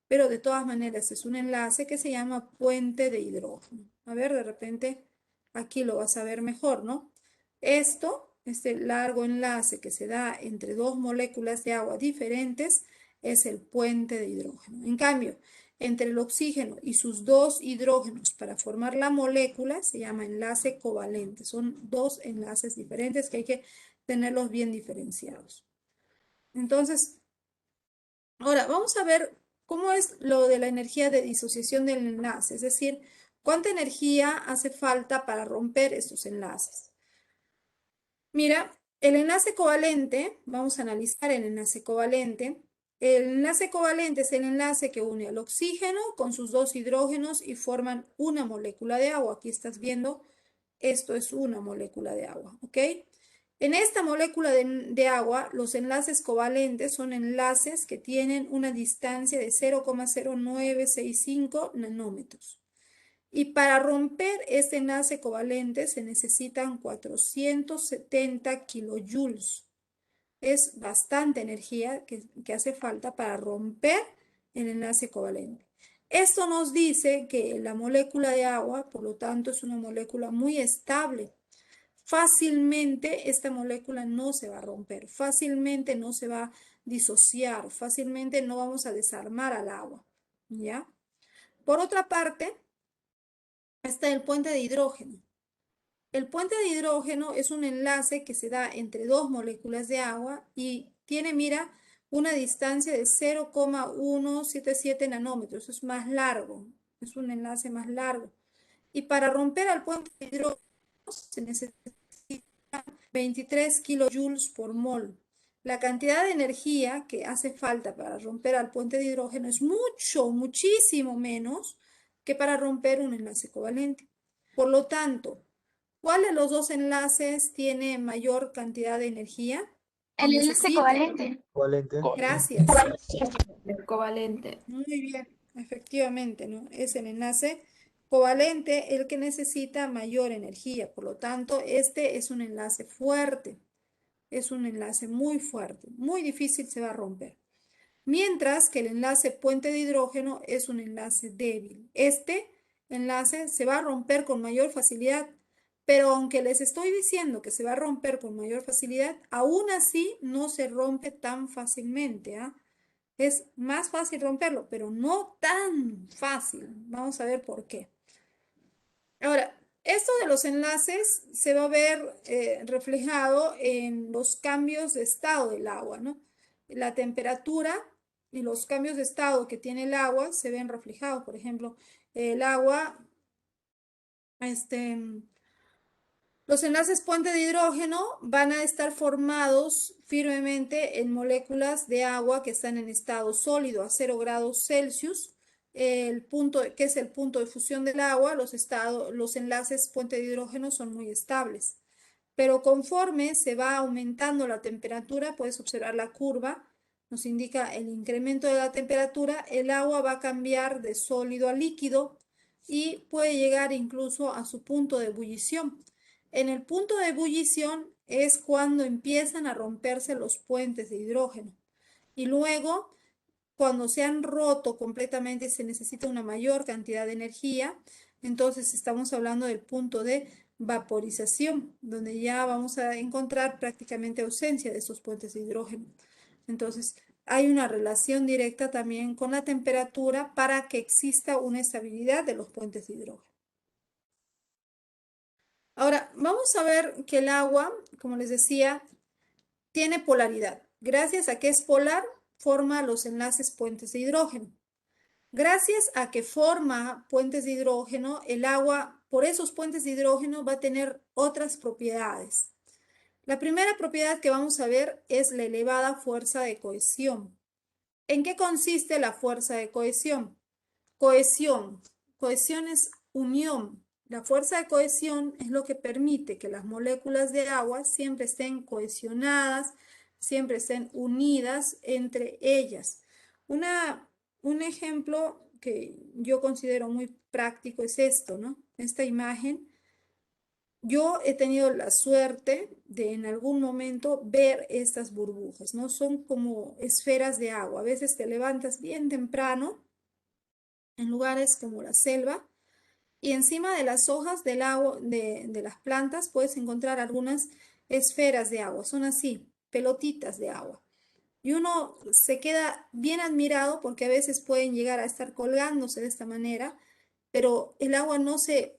pero de todas maneras es un enlace que se llama puente de hidrógeno. A ver, de repente aquí lo vas a ver mejor, ¿no? Este largo enlace que se da entre dos moléculas de agua diferentes es el puente de hidrógeno. En cambio, entre el oxígeno y sus dos hidrógenos para formar la molécula se llama enlace covalente. Son dos enlaces diferentes que hay que tenerlos bien diferenciados. Entonces, ahora vamos a ver cómo es lo de la energía de disociación del enlace, es decir, cuánta energía hace falta para romper estos enlaces. Mira, el enlace covalente, vamos a analizar el enlace covalente. El enlace covalente es el enlace que une al oxígeno con sus dos hidrógenos y forman una molécula de agua. Aquí estás viendo, esto es una molécula de agua, ¿ok? En esta molécula de agua, los enlaces covalentes son enlaces que tienen una distancia de 0,0965 nanómetros. Y para romper este enlace covalente se necesitan 470 kilojoules. Es bastante energía que hace falta para romper el enlace covalente. Esto nos dice que la molécula de agua, por lo tanto, es una molécula muy estable. Fácilmente esta molécula no se va a romper, fácilmente no se va a disociar, fácilmente no vamos a desarmar al agua, ¿ya? Por otra parte, está el puente de hidrógeno. El puente de hidrógeno es un enlace que se da entre dos moléculas de agua y tiene, mira, una distancia de 0,177 nanómetros, es más largo, es un enlace más largo. Y para romper al puente de hidrógeno se necesita 23 kilojoules por mol. La cantidad de energía que hace falta para romper al puente de hidrógeno es muchísimo menos que para romper un enlace covalente. Por lo tanto, ¿cuál de los dos enlaces tiene mayor cantidad de energía? El enlace covalente. Covalente. Gracias. El covalente. Muy bien, efectivamente, ¿no? Es el enlace covalente el que necesita mayor energía. Por lo tanto, este es un enlace fuerte. Es un enlace muy fuerte. Muy difícil se va a romper. Mientras que el enlace puente de hidrógeno es un enlace débil. Este enlace se va a romper con mayor facilidad. Pero aunque les estoy diciendo que se va a romper con mayor facilidad, aún así no se rompe tan fácilmente, ¿ah? Es más fácil romperlo, pero no tan fácil. Vamos a ver por qué. Ahora, esto de los enlaces se va a ver reflejado en los cambios de estado del agua, ¿no? La temperatura y los cambios de estado que tiene el agua se ven reflejados. Por ejemplo, el agua, los enlaces puente de hidrógeno van a estar formados firmemente en moléculas de agua que están en estado sólido a 0 grados Celsius. El punto, que es el punto de fusión del agua, los enlaces puente de hidrógeno son muy estables. Pero conforme se va aumentando la temperatura, puedes observar la curva, nos indica el incremento de la temperatura, el agua va a cambiar de sólido a líquido y puede llegar incluso a su punto de ebullición. En el punto de ebullición es cuando empiezan a romperse los puentes de hidrógeno. Y luego, cuando se han roto completamente, se necesita una mayor cantidad de energía. Entonces estamos hablando del punto de vaporización, donde ya vamos a encontrar prácticamente ausencia de esos puentes de hidrógeno. Entonces, hay una relación directa también con la temperatura para que exista una estabilidad de los puentes de hidrógeno. Ahora, vamos a ver que el agua, como les decía, tiene polaridad. Gracias a que es polar, forma los enlaces puentes de hidrógeno. Gracias a que forma puentes de hidrógeno, el agua, por esos puentes de hidrógeno, va a tener otras propiedades. La primera propiedad que vamos a ver es la elevada fuerza de cohesión. ¿En qué consiste la fuerza de cohesión? Cohesión. Cohesión es unión. La fuerza de cohesión es lo que permite que las moléculas de agua siempre estén cohesionadas, siempre estén unidas entre ellas. Un ejemplo que yo considero muy práctico es esto, ¿no? Esta imagen. Yo he tenido la suerte de en algún momento ver estas burbujas, ¿no? Son como esferas de agua. A veces te levantas bien temprano en lugares como la selva y encima de las hojas del agua, de las plantas puedes encontrar algunas esferas de agua. Son así, pelotitas de agua. Y uno se queda bien admirado porque a veces pueden llegar a estar colgándose de esta manera, pero el agua no se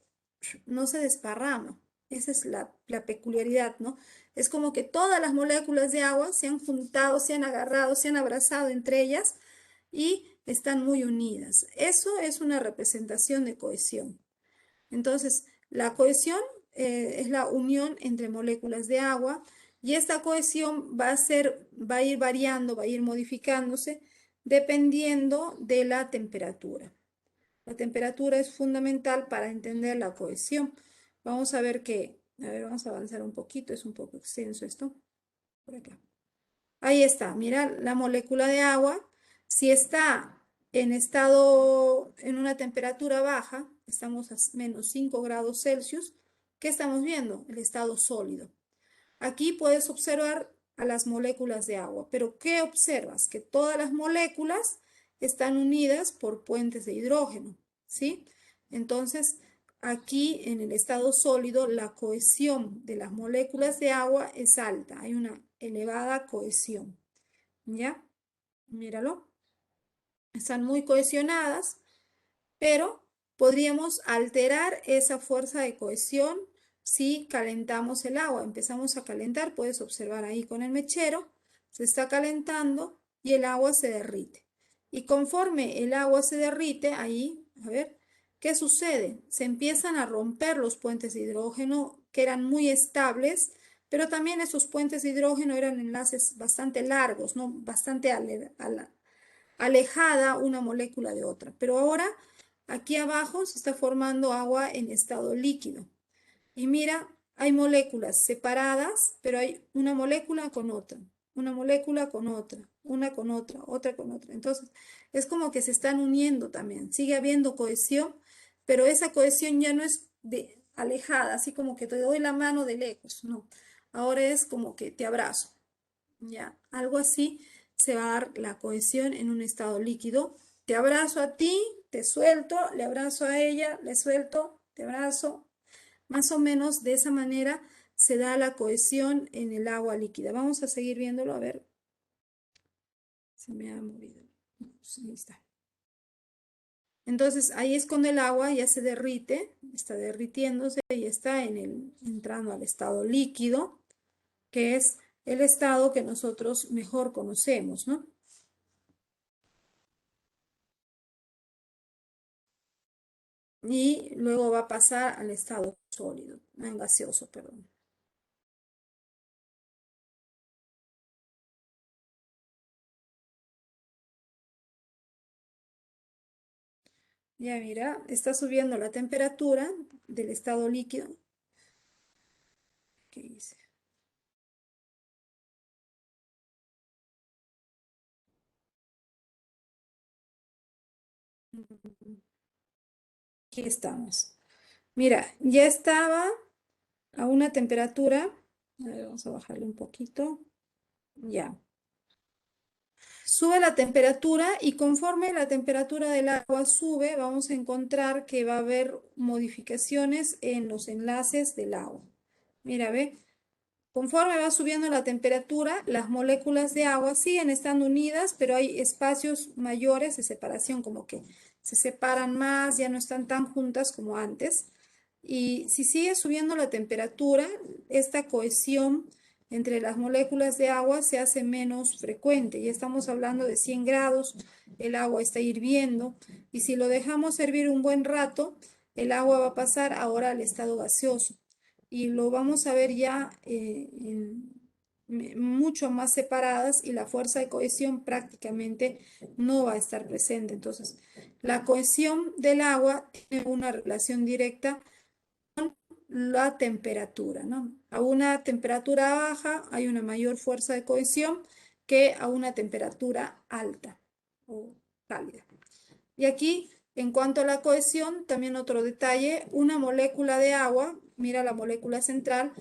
desparrama. Esa es la peculiaridad, ¿no? Es como que todas las moléculas de agua se han juntado, se han agarrado, se han abrazado entre ellas y están muy unidas. Eso es una representación de cohesión. Entonces, la cohesión es la unión entre moléculas de agua y esta cohesión va a ir variando, va a ir modificándose dependiendo de la temperatura. La temperatura es fundamental para entender la cohesión. Vamos a ver vamos a avanzar un poquito, es un poco extenso esto. Por acá. Ahí está, mira la molécula de agua. Si está en una temperatura baja, estamos a menos 5 grados Celsius, ¿qué estamos viendo? El estado sólido. Aquí puedes observar a las moléculas de agua, pero ¿qué observas? Que todas las moléculas están unidas por puentes de hidrógeno, ¿sí? Entonces, aquí en el estado sólido, la cohesión de las moléculas de agua es alta, hay una elevada cohesión, ¿ya? Míralo. Están muy cohesionadas, pero podríamos alterar esa fuerza de cohesión si calentamos el agua. Empezamos a calentar, puedes observar ahí con el mechero, se está calentando y el agua se derrite. Y conforme el agua se derrite, ahí, a ver, ¿qué sucede? Se empiezan a romper los puentes de hidrógeno que eran muy estables, pero también esos puentes de hidrógeno eran enlaces bastante largos, ¿no? Bastante alejada una molécula de otra. Pero ahora, aquí abajo se está formando agua en estado líquido. Y mira, hay moléculas separadas, pero hay una molécula con otra, una molécula con otra, una con otra, otra con otra. Entonces, es como que se están uniendo también. Sigue habiendo cohesión, pero esa cohesión ya no es alejada, así como que te doy la mano de lejos, no. Ahora es como que te abrazo, ya, algo así se va a dar la cohesión en un estado líquido. Te abrazo a ti, te suelto, le abrazo a ella, le suelto, te abrazo. Más o menos de esa manera se da la cohesión en el agua líquida. Vamos a seguir viéndolo, a ver. Se me ha movido. Ahí está. Entonces, ahí es cuando el agua ya se derrite, está derritiéndose y está entrando al estado líquido, que es el estado que nosotros mejor conocemos, ¿no? Y luego va a pasar al estado sólido, gaseoso, perdón. Ya mira, está subiendo la temperatura del estado líquido. ¿Qué hice? Aquí estamos. Mira, ya estaba a una temperatura. A ver, vamos a bajarle un poquito. Ya. Sube la temperatura y conforme la temperatura del agua sube, vamos a encontrar que va a haber modificaciones en los enlaces del agua. Mira, ve. Conforme va subiendo la temperatura, las moléculas de agua siguen estando unidas, pero hay espacios mayores de separación, como que se separan más, ya no están tan juntas como antes. Y si sigue subiendo la temperatura, esta cohesión entre las moléculas de agua se hace menos frecuente. Ya estamos hablando de 100 grados, el agua está hirviendo, y si lo dejamos hervir un buen rato, el agua va a pasar ahora al estado gaseoso. y lo vamos a ver ya mucho más separadas y la fuerza de cohesión prácticamente no va a estar presente. Entonces, la cohesión del agua tiene una relación directa con la temperatura, ¿no? A una temperatura baja hay una mayor fuerza de cohesión que a una temperatura alta o cálida. Y aquí, en cuanto a la cohesión, también otro detalle, una molécula de agua, mira la molécula central,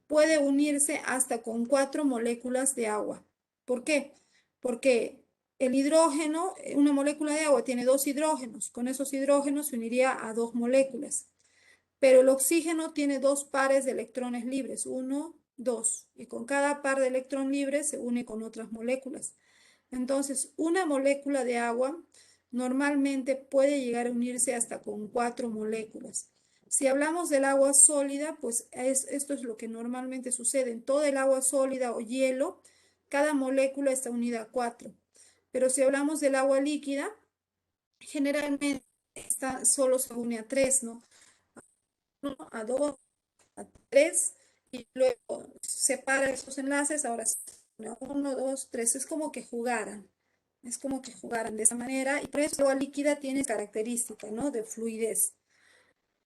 puede unirse hasta con 4 moléculas de agua. ¿Por qué? Porque el hidrógeno, una molécula de agua tiene 2 hidrógenos, con esos hidrógenos se uniría a 2 moléculas. Pero el oxígeno tiene 2 pares de electrones libres, 1, 2, y con cada par de electrón libre se une con otras moléculas. Entonces, una molécula de agua normalmente puede llegar a unirse hasta con 4 moléculas. Si hablamos del agua sólida, pues esto es lo que normalmente sucede. En toda el agua sólida o hielo, cada molécula está unida a 4. Pero si hablamos del agua líquida, generalmente solo se une a 3, ¿no? A 2, a 3, y luego separa esos enlaces, ahora 1, 2, 3, es como que jugaran. Es como que jugaran de esa manera, y por eso el agua líquida tiene característica, ¿no? De fluidez.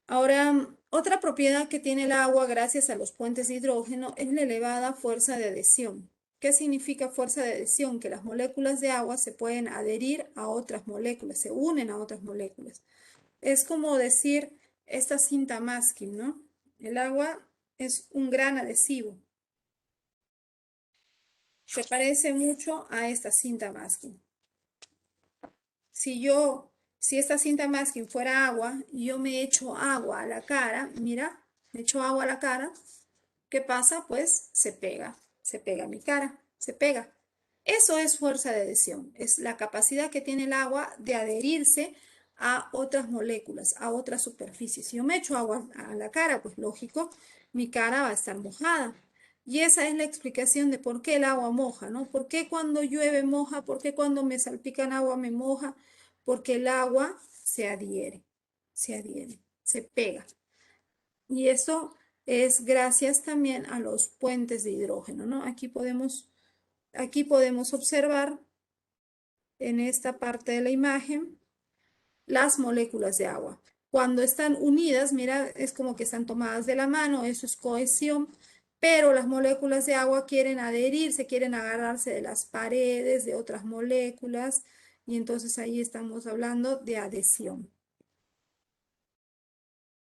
Ahora, otra propiedad que tiene el agua gracias a los puentes de hidrógeno es la elevada fuerza de adhesión. ¿Qué significa fuerza de adhesión? Que las moléculas de agua se pueden adherir a otras moléculas, se unen a otras moléculas. Es como decir esta cinta masking, ¿no? El agua es un gran adhesivo. Se parece mucho a esta cinta masking. Si esta cinta masking fuera agua y yo me echo agua a la cara, mira, me echo agua a la cara, ¿qué pasa? Pues se pega a mi cara, se pega. Eso es fuerza de adhesión, es la capacidad que tiene el agua de adherirse a otras moléculas, a otras superficies. Si yo me echo agua a la cara, pues lógico, mi cara va a estar mojada. Y esa es la explicación de por qué el agua moja, ¿no? ¿Por qué cuando llueve moja? ¿Por qué cuando me salpican agua me moja? Porque el agua se adhiere, se pega. Y eso es gracias también a los puentes de hidrógeno, ¿no? Aquí podemos observar en esta parte de la imagen las moléculas de agua. Cuando están unidas, mira, es como que están tomadas de la mano, eso es cohesión, pero las moléculas de agua quieren adherirse, quieren agarrarse de las paredes, de otras moléculas, y entonces ahí estamos hablando de adhesión.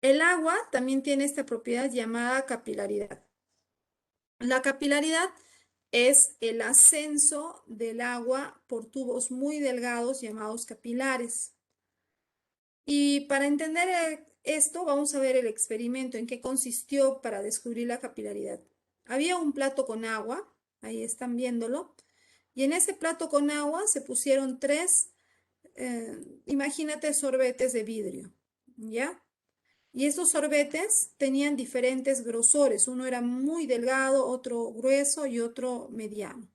El agua también tiene esta propiedad llamada capilaridad. La capilaridad es el ascenso del agua por tubos muy delgados llamados capilares. Y para entender esto, vamos a ver el experimento en qué consistió para descubrir la capilaridad. Había un plato con agua, ahí están viéndolo, y en ese plato con agua se pusieron 3, imagínate, sorbetes de vidrio, ¿ya? Y estos sorbetes tenían diferentes grosores, uno era muy delgado, otro grueso y otro mediano.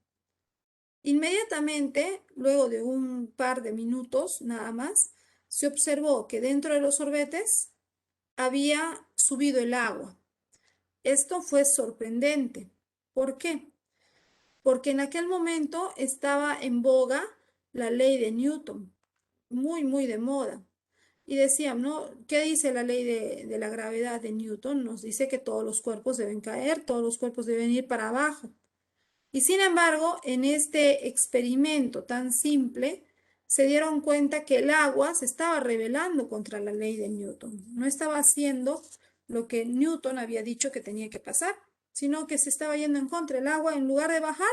Inmediatamente, luego de un par de minutos nada más, se observó que dentro de los sorbetes había subido el agua. Esto fue sorprendente. ¿Por qué? Porque en aquel momento estaba en boga la ley de Newton, muy de moda. Y decían, ¿no? ¿Qué dice la ley de la gravedad de Newton? Nos dice que todos los cuerpos deben caer, todos los cuerpos deben ir para abajo. Y sin embargo, en este experimento tan simple, se dieron cuenta que el agua se estaba rebelando contra la ley de Newton. No estaba haciendo lo que Newton había dicho que tenía que pasar, sino que se estaba yendo en contra. El agua, en lugar de bajar,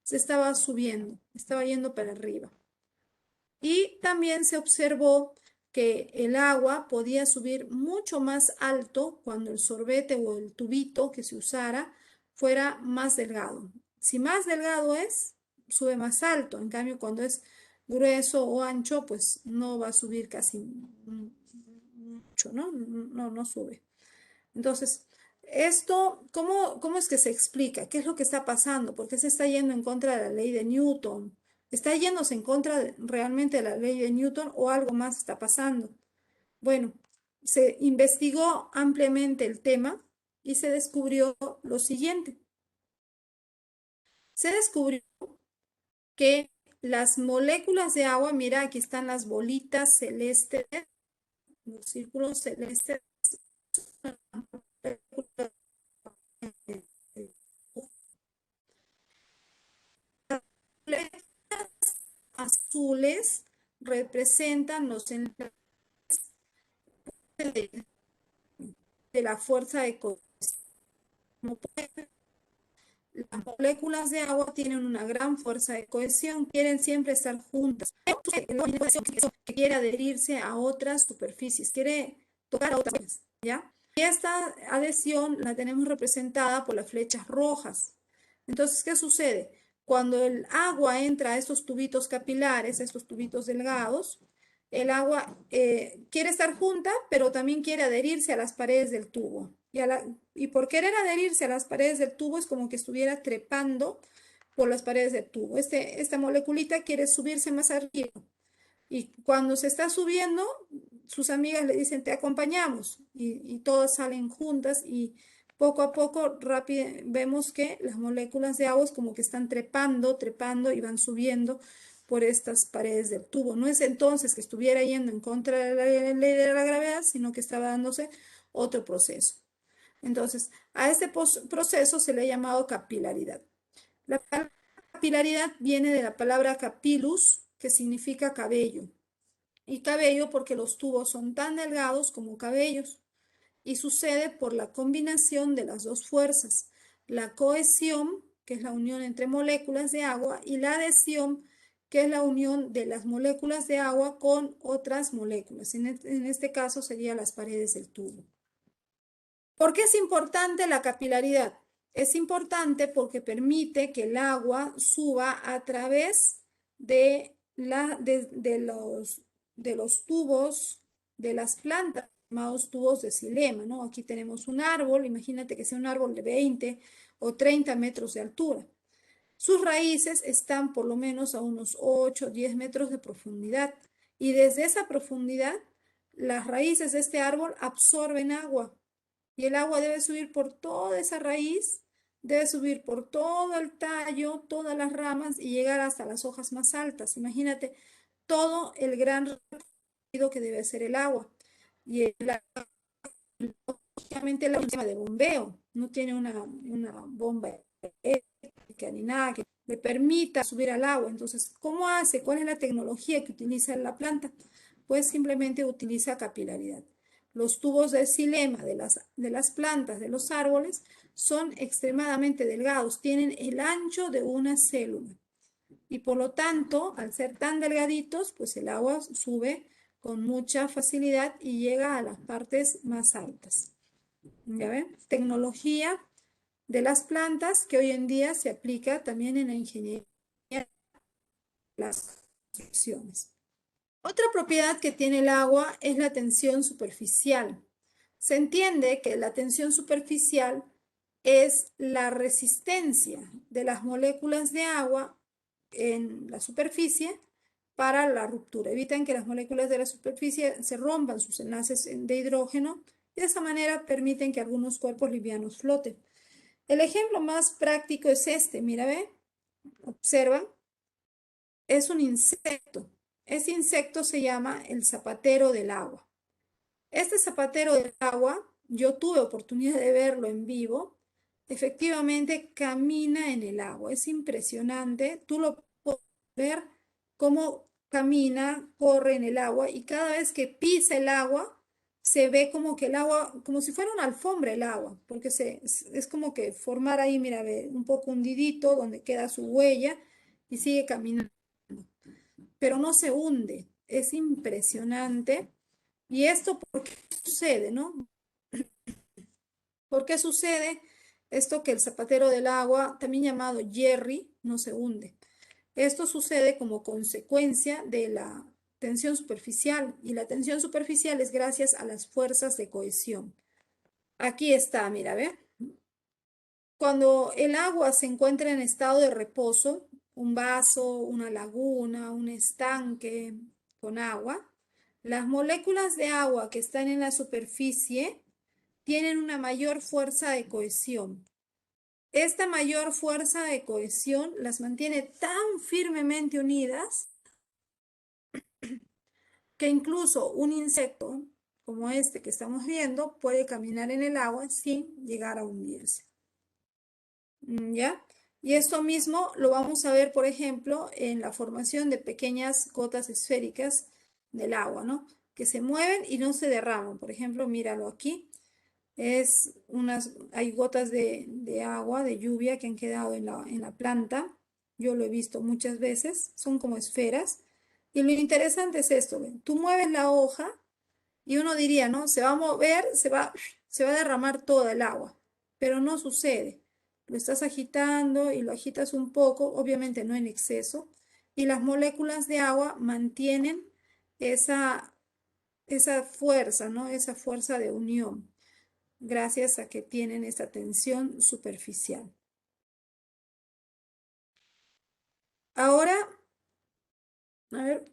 se estaba subiendo, estaba yendo para arriba. Y también se observó que el agua podía subir mucho más alto cuando el sorbete o el tubito que se usara fuera más delgado. Si más delgado es, sube más alto. En cambio, cuando es grueso o ancho, pues no va a subir casi mucho, ¿no? No sube. Entonces, esto, ¿cómo es que se explica? ¿Qué es lo que está pasando? ¿Por qué se está yendo en contra de la ley de Newton? ¿Está yéndose en contra realmente de la ley de Newton o algo más está pasando? Bueno, se investigó ampliamente el tema y se descubrió lo siguiente. Se descubrió que las moléculas de agua, mira, aquí están las bolitas celestes, los círculos celestes, azules representan los enlaces de la fuerza de cohesión. Las moléculas de agua tienen una gran fuerza de cohesión, quieren siempre estar juntas. Que quiere adherirse a otras superficies, quiere tocar a otras, ¿ya? Y esta adhesión la tenemos representada por las flechas rojas. Entonces, ¿qué sucede? Cuando el agua entra a estos tubitos capilares, a estos tubitos delgados, el agua quiere estar junta, pero también quiere adherirse a las paredes del tubo. Y por querer adherirse a las paredes del tubo es como que estuviera trepando por las paredes del tubo. Esta moleculita quiere subirse más arriba. Y cuando se está subiendo, sus amigas le dicen, te acompañamos. Y todas salen juntas y poco a poco rápido vemos que las moléculas de agua es como que están trepando y van subiendo por estas paredes del tubo. No es entonces que estuviera yendo en contra de la ley de la gravedad, sino que estaba dándose otro proceso. Entonces, a este proceso se le ha llamado capilaridad. La capilaridad viene de la palabra capillus, que significa cabello. Y cabello porque los tubos son tan delgados como cabellos. Y sucede por la combinación de las dos fuerzas. La cohesión, que es la unión entre moléculas de agua, y la adhesión, que es la unión de las moléculas de agua con otras moléculas. En este caso serían las paredes del tubo. ¿Por qué es importante la capilaridad? Es importante porque permite que el agua suba a través de los tubos de las plantas, llamados tubos de xilema, ¿no? Aquí tenemos un árbol, imagínate que sea un árbol de 20 o 30 metros de altura. Sus raíces están por lo menos a unos 8 o 10 metros de profundidad y desde esa profundidad las raíces de este árbol absorben agua. Y el agua debe subir por toda esa raíz, debe subir por todo el tallo, todas las ramas y llegar hasta las hojas más altas. Imagínate todo el gran recorrido que debe hacer el agua. Y el agua, obviamente, la sistema de bombeo, no tiene una bomba eléctrica ni nada que le permita subir al agua. Entonces, ¿cómo hace? ¿Cuál es la tecnología que utiliza la planta? Pues simplemente utiliza capilaridad. Los tubos de xilema de las plantas, de los árboles, son extremadamente delgados, tienen el ancho de una célula. Y por lo tanto, al ser tan delgaditos, pues el agua sube con mucha facilidad y llega a las partes más altas. ¿Ya ven? Tecnología de las plantas que hoy en día se aplica también en la ingeniería de las construcciones. Otra propiedad que tiene el agua es la tensión superficial. Se entiende que la tensión superficial es la resistencia de las moléculas de agua en la superficie para la ruptura. Evitan que las moléculas de la superficie se rompan sus enlaces de hidrógeno y de esa manera permiten que algunos cuerpos livianos floten. El ejemplo más práctico es este, mira, ve, observan, es un insecto. Este insecto se llama el zapatero del agua. Este zapatero del agua, yo tuve oportunidad de verlo en vivo, efectivamente camina en el agua. Es impresionante, tú lo puedes ver cómo camina, corre en el agua y cada vez que pisa el agua, se ve como que el agua, como si fuera una alfombra el agua, porque es como que formar ahí, mira, ve, un poco hundidito donde queda su huella y sigue caminando. Pero no se hunde, es impresionante. ¿Y esto por qué sucede, no? ¿Por qué sucede esto que el zapatero del agua, también llamado Jerry, no se hunde? Esto sucede como consecuencia de la tensión superficial y la tensión superficial es gracias a las fuerzas de cohesión. Aquí está, mira, ¿ve? Cuando el agua se encuentra en estado de reposo, un vaso, una laguna, un estanque con agua, las moléculas de agua que están en la superficie tienen una mayor fuerza de cohesión. Esta mayor fuerza de cohesión las mantiene tan firmemente unidas que incluso un insecto como este que estamos viendo puede caminar en el agua sin llegar a hundirse. ¿Ya? Y esto mismo lo vamos a ver, por ejemplo, en la formación de pequeñas gotas esféricas del agua, ¿no? Que se mueven y no se derraman. Por ejemplo, míralo aquí. Hay gotas de agua, de lluvia que han quedado en la planta. Yo lo he visto muchas veces. Son como esferas. Y lo interesante es esto, ¿ven? Tú mueves la hoja y uno diría, ¿no? Se va a mover, se va a derramar toda el agua. Pero no sucede. Lo estás agitando y lo agitas un poco, obviamente no en exceso. Y las moléculas de agua mantienen esa fuerza, ¿no? Esa fuerza de unión, gracias a que tienen esta tensión superficial. Ahora, a ver.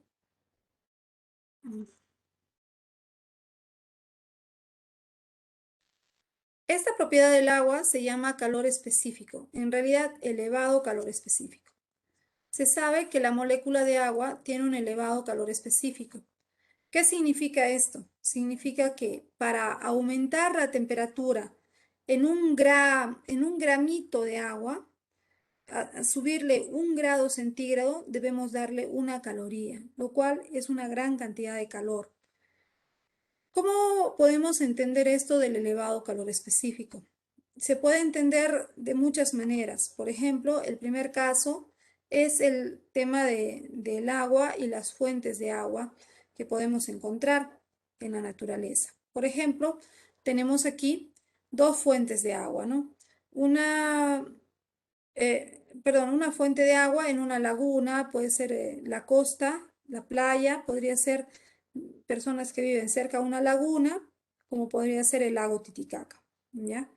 Esta propiedad del agua se llama calor específico, en realidad elevado calor específico. Se sabe que la molécula de agua tiene un elevado calor específico. ¿Qué significa esto? Significa que para aumentar la temperatura en un gramito de agua, a subirle 1 grado centígrado, debemos darle 1 caloría, lo cual es una gran cantidad de calor. ¿Cómo podemos entender esto del elevado calor específico? Se puede entender de muchas maneras. Por ejemplo, el primer caso es el tema del agua y las fuentes de agua que podemos encontrar en la naturaleza. Por ejemplo, tenemos aquí 2 fuentes de agua, ¿no? Una fuente de agua en una laguna, puede ser la costa, la playa, podría ser personas que viven cerca de una laguna, como podría ser el lago Titicaca, ¿ya?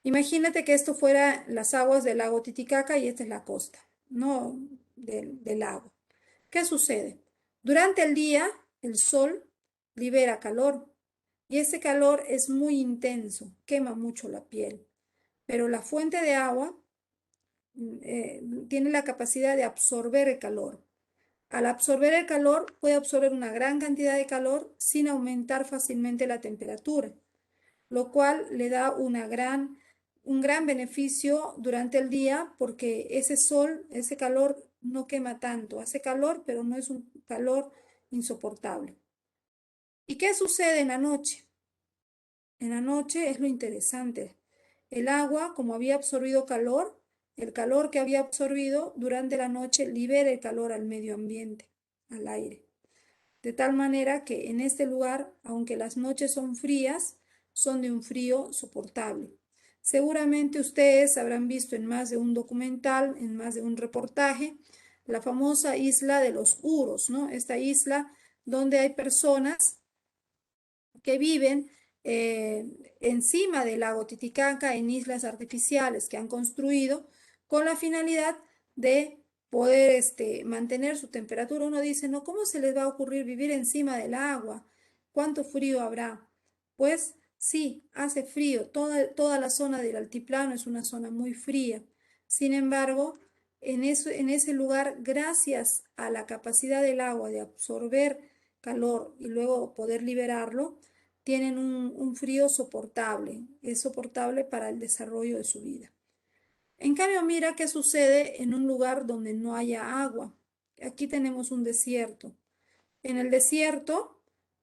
Imagínate que esto fuera las aguas del lago Titicaca y esta es la costa, ¿no? Del lago. ¿Qué sucede? Durante el día, el sol libera calor y ese calor es muy intenso, quema mucho la piel, pero la fuente de agua tiene la capacidad de absorber el calor. Al absorber el calor, puede absorber una gran cantidad de calor sin aumentar fácilmente la temperatura, lo cual le da un gran beneficio durante el día porque ese sol, ese calor no quema tanto, hace calor, pero no es un calor insoportable. ¿Y qué sucede en la noche? En la noche es lo interesante. El agua, como había absorbido calor, el calor que había absorbido durante la noche libera el calor al medio ambiente, al aire. De tal manera que en este lugar, aunque las noches son frías, son de un frío soportable. Seguramente ustedes habrán visto en más de un documental, en más de un reportaje, la famosa isla de los Uros, ¿no? Esta isla donde hay personas que viven encima del lago Titicaca en islas artificiales que han construido con la finalidad de poder mantener su temperatura. Uno dice, no, ¿cómo se les va a ocurrir vivir encima del agua? ¿Cuánto frío habrá? Pues sí, hace frío. Toda la zona del altiplano es una zona muy fría. Sin embargo, en ese lugar, gracias a la capacidad del agua de absorber calor y luego poder liberarlo, tienen un frío soportable, es soportable para el desarrollo de su vida. En cambio, mira qué sucede en un lugar donde no haya agua. Aquí tenemos un desierto. En el desierto,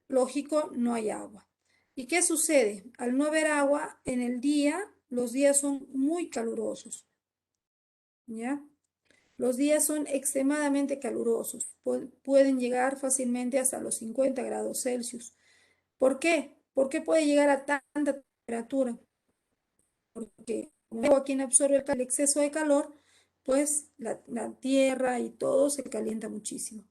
lógico, no hay agua. ¿Y qué sucede? Al no haber agua, en el día, los días son muy calurosos. ¿Ya? Los días son extremadamente calurosos. Pueden llegar fácilmente hasta los 50 grados Celsius. ¿Por qué? ¿Por qué puede llegar a tanta temperatura? Porque como el agua quien absorbe el exceso de calor, pues la tierra y todo se calienta muchísimo.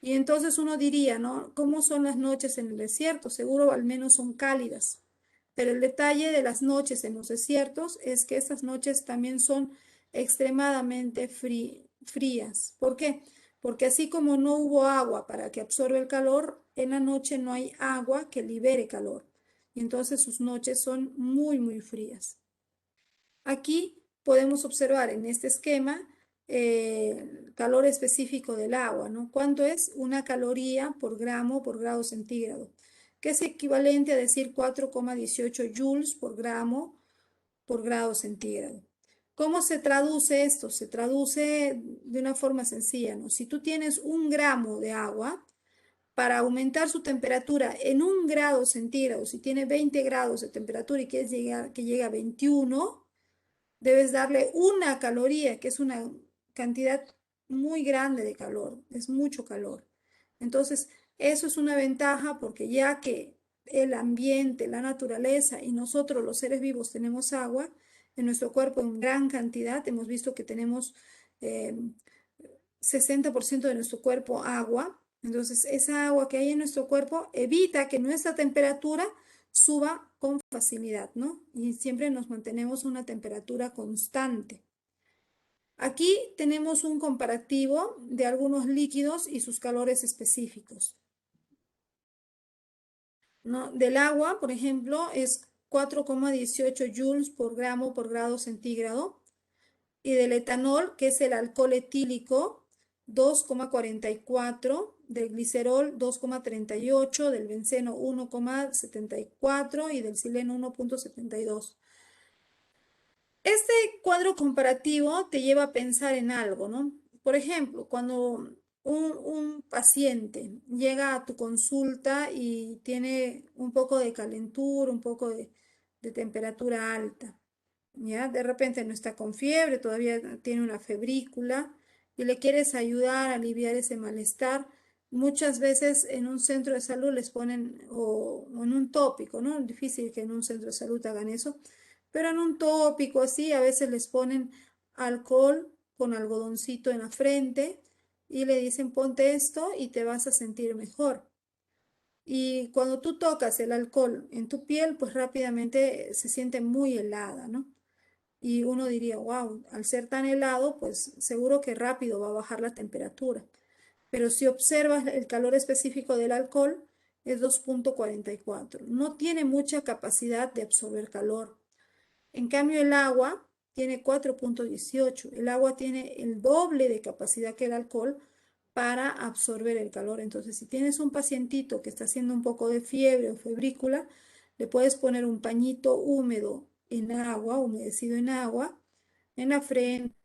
Y entonces uno diría, ¿no? ¿Cómo son las noches en el desierto? Seguro al menos son cálidas. Pero el detalle de las noches en los desiertos es que estas noches también son extremadamente frías. ¿Por qué? Porque así como no hubo agua para que absorba el calor, en la noche no hay agua que libere calor. y entonces sus noches son muy, muy frías. Aquí podemos observar en este esquema el calor específico del agua, ¿no? ¿Cuánto es? Una caloría por gramo por grado centígrado, que es equivalente a decir 4,18 joules por gramo por grado centígrado. ¿Cómo se traduce esto? Se traduce de una forma sencilla, ¿no? Si tú tienes 1 gramo de agua, para aumentar su temperatura en 1 grado centígrado, si tiene 20 grados de temperatura y quieres llegar, que llegue a 21, debes darle 1 caloría, que es una cantidad muy grande de calor, es mucho calor. Entonces, eso es una ventaja porque ya que el ambiente, la naturaleza y nosotros los seres vivos tenemos agua en nuestro cuerpo en gran cantidad, hemos visto que tenemos 60% de nuestro cuerpo agua, entonces esa agua que hay en nuestro cuerpo evita que nuestra temperatura suba con facilidad, ¿no? Y siempre nos mantenemos a una temperatura constante. Aquí tenemos un comparativo de algunos líquidos y sus calores específicos, ¿no? Del agua, por ejemplo, es 4,18 joules por gramo por grado centígrado. Y del etanol, que es el alcohol etílico, 2,44, del glicerol 2,38, del benceno 1,74 y del xileno 1,72. Este cuadro comparativo te lleva a pensar en algo, ¿no? Por ejemplo, cuando un paciente llega a tu consulta y tiene un poco de calentura, un poco de temperatura alta, ¿ya? De repente no está con fiebre, todavía tiene una febrícula y le quieres ayudar a aliviar ese malestar. Muchas veces en un centro de salud les ponen, o en un tópico, ¿no? Difícil que en un centro de salud hagan eso, pero en un tópico así a veces les ponen alcohol con algodoncito en la frente y le dicen ponte esto y te vas a sentir mejor. Y cuando tú tocas el alcohol en tu piel, pues rápidamente se siente muy helada, ¿no? Y uno diría, wow, al ser tan helado, pues seguro que rápido va a bajar la temperatura. Pero si observas el calor específico del alcohol, es 2,44. No tiene mucha capacidad de absorber calor. En cambio, el agua tiene 4,18. El agua tiene el doble de capacidad que el alcohol para absorber el calor. Entonces, si tienes un pacientito que está haciendo un poco de fiebre o febrícula, le puedes poner un pañito húmedo en agua, humedecido en agua, en la frente,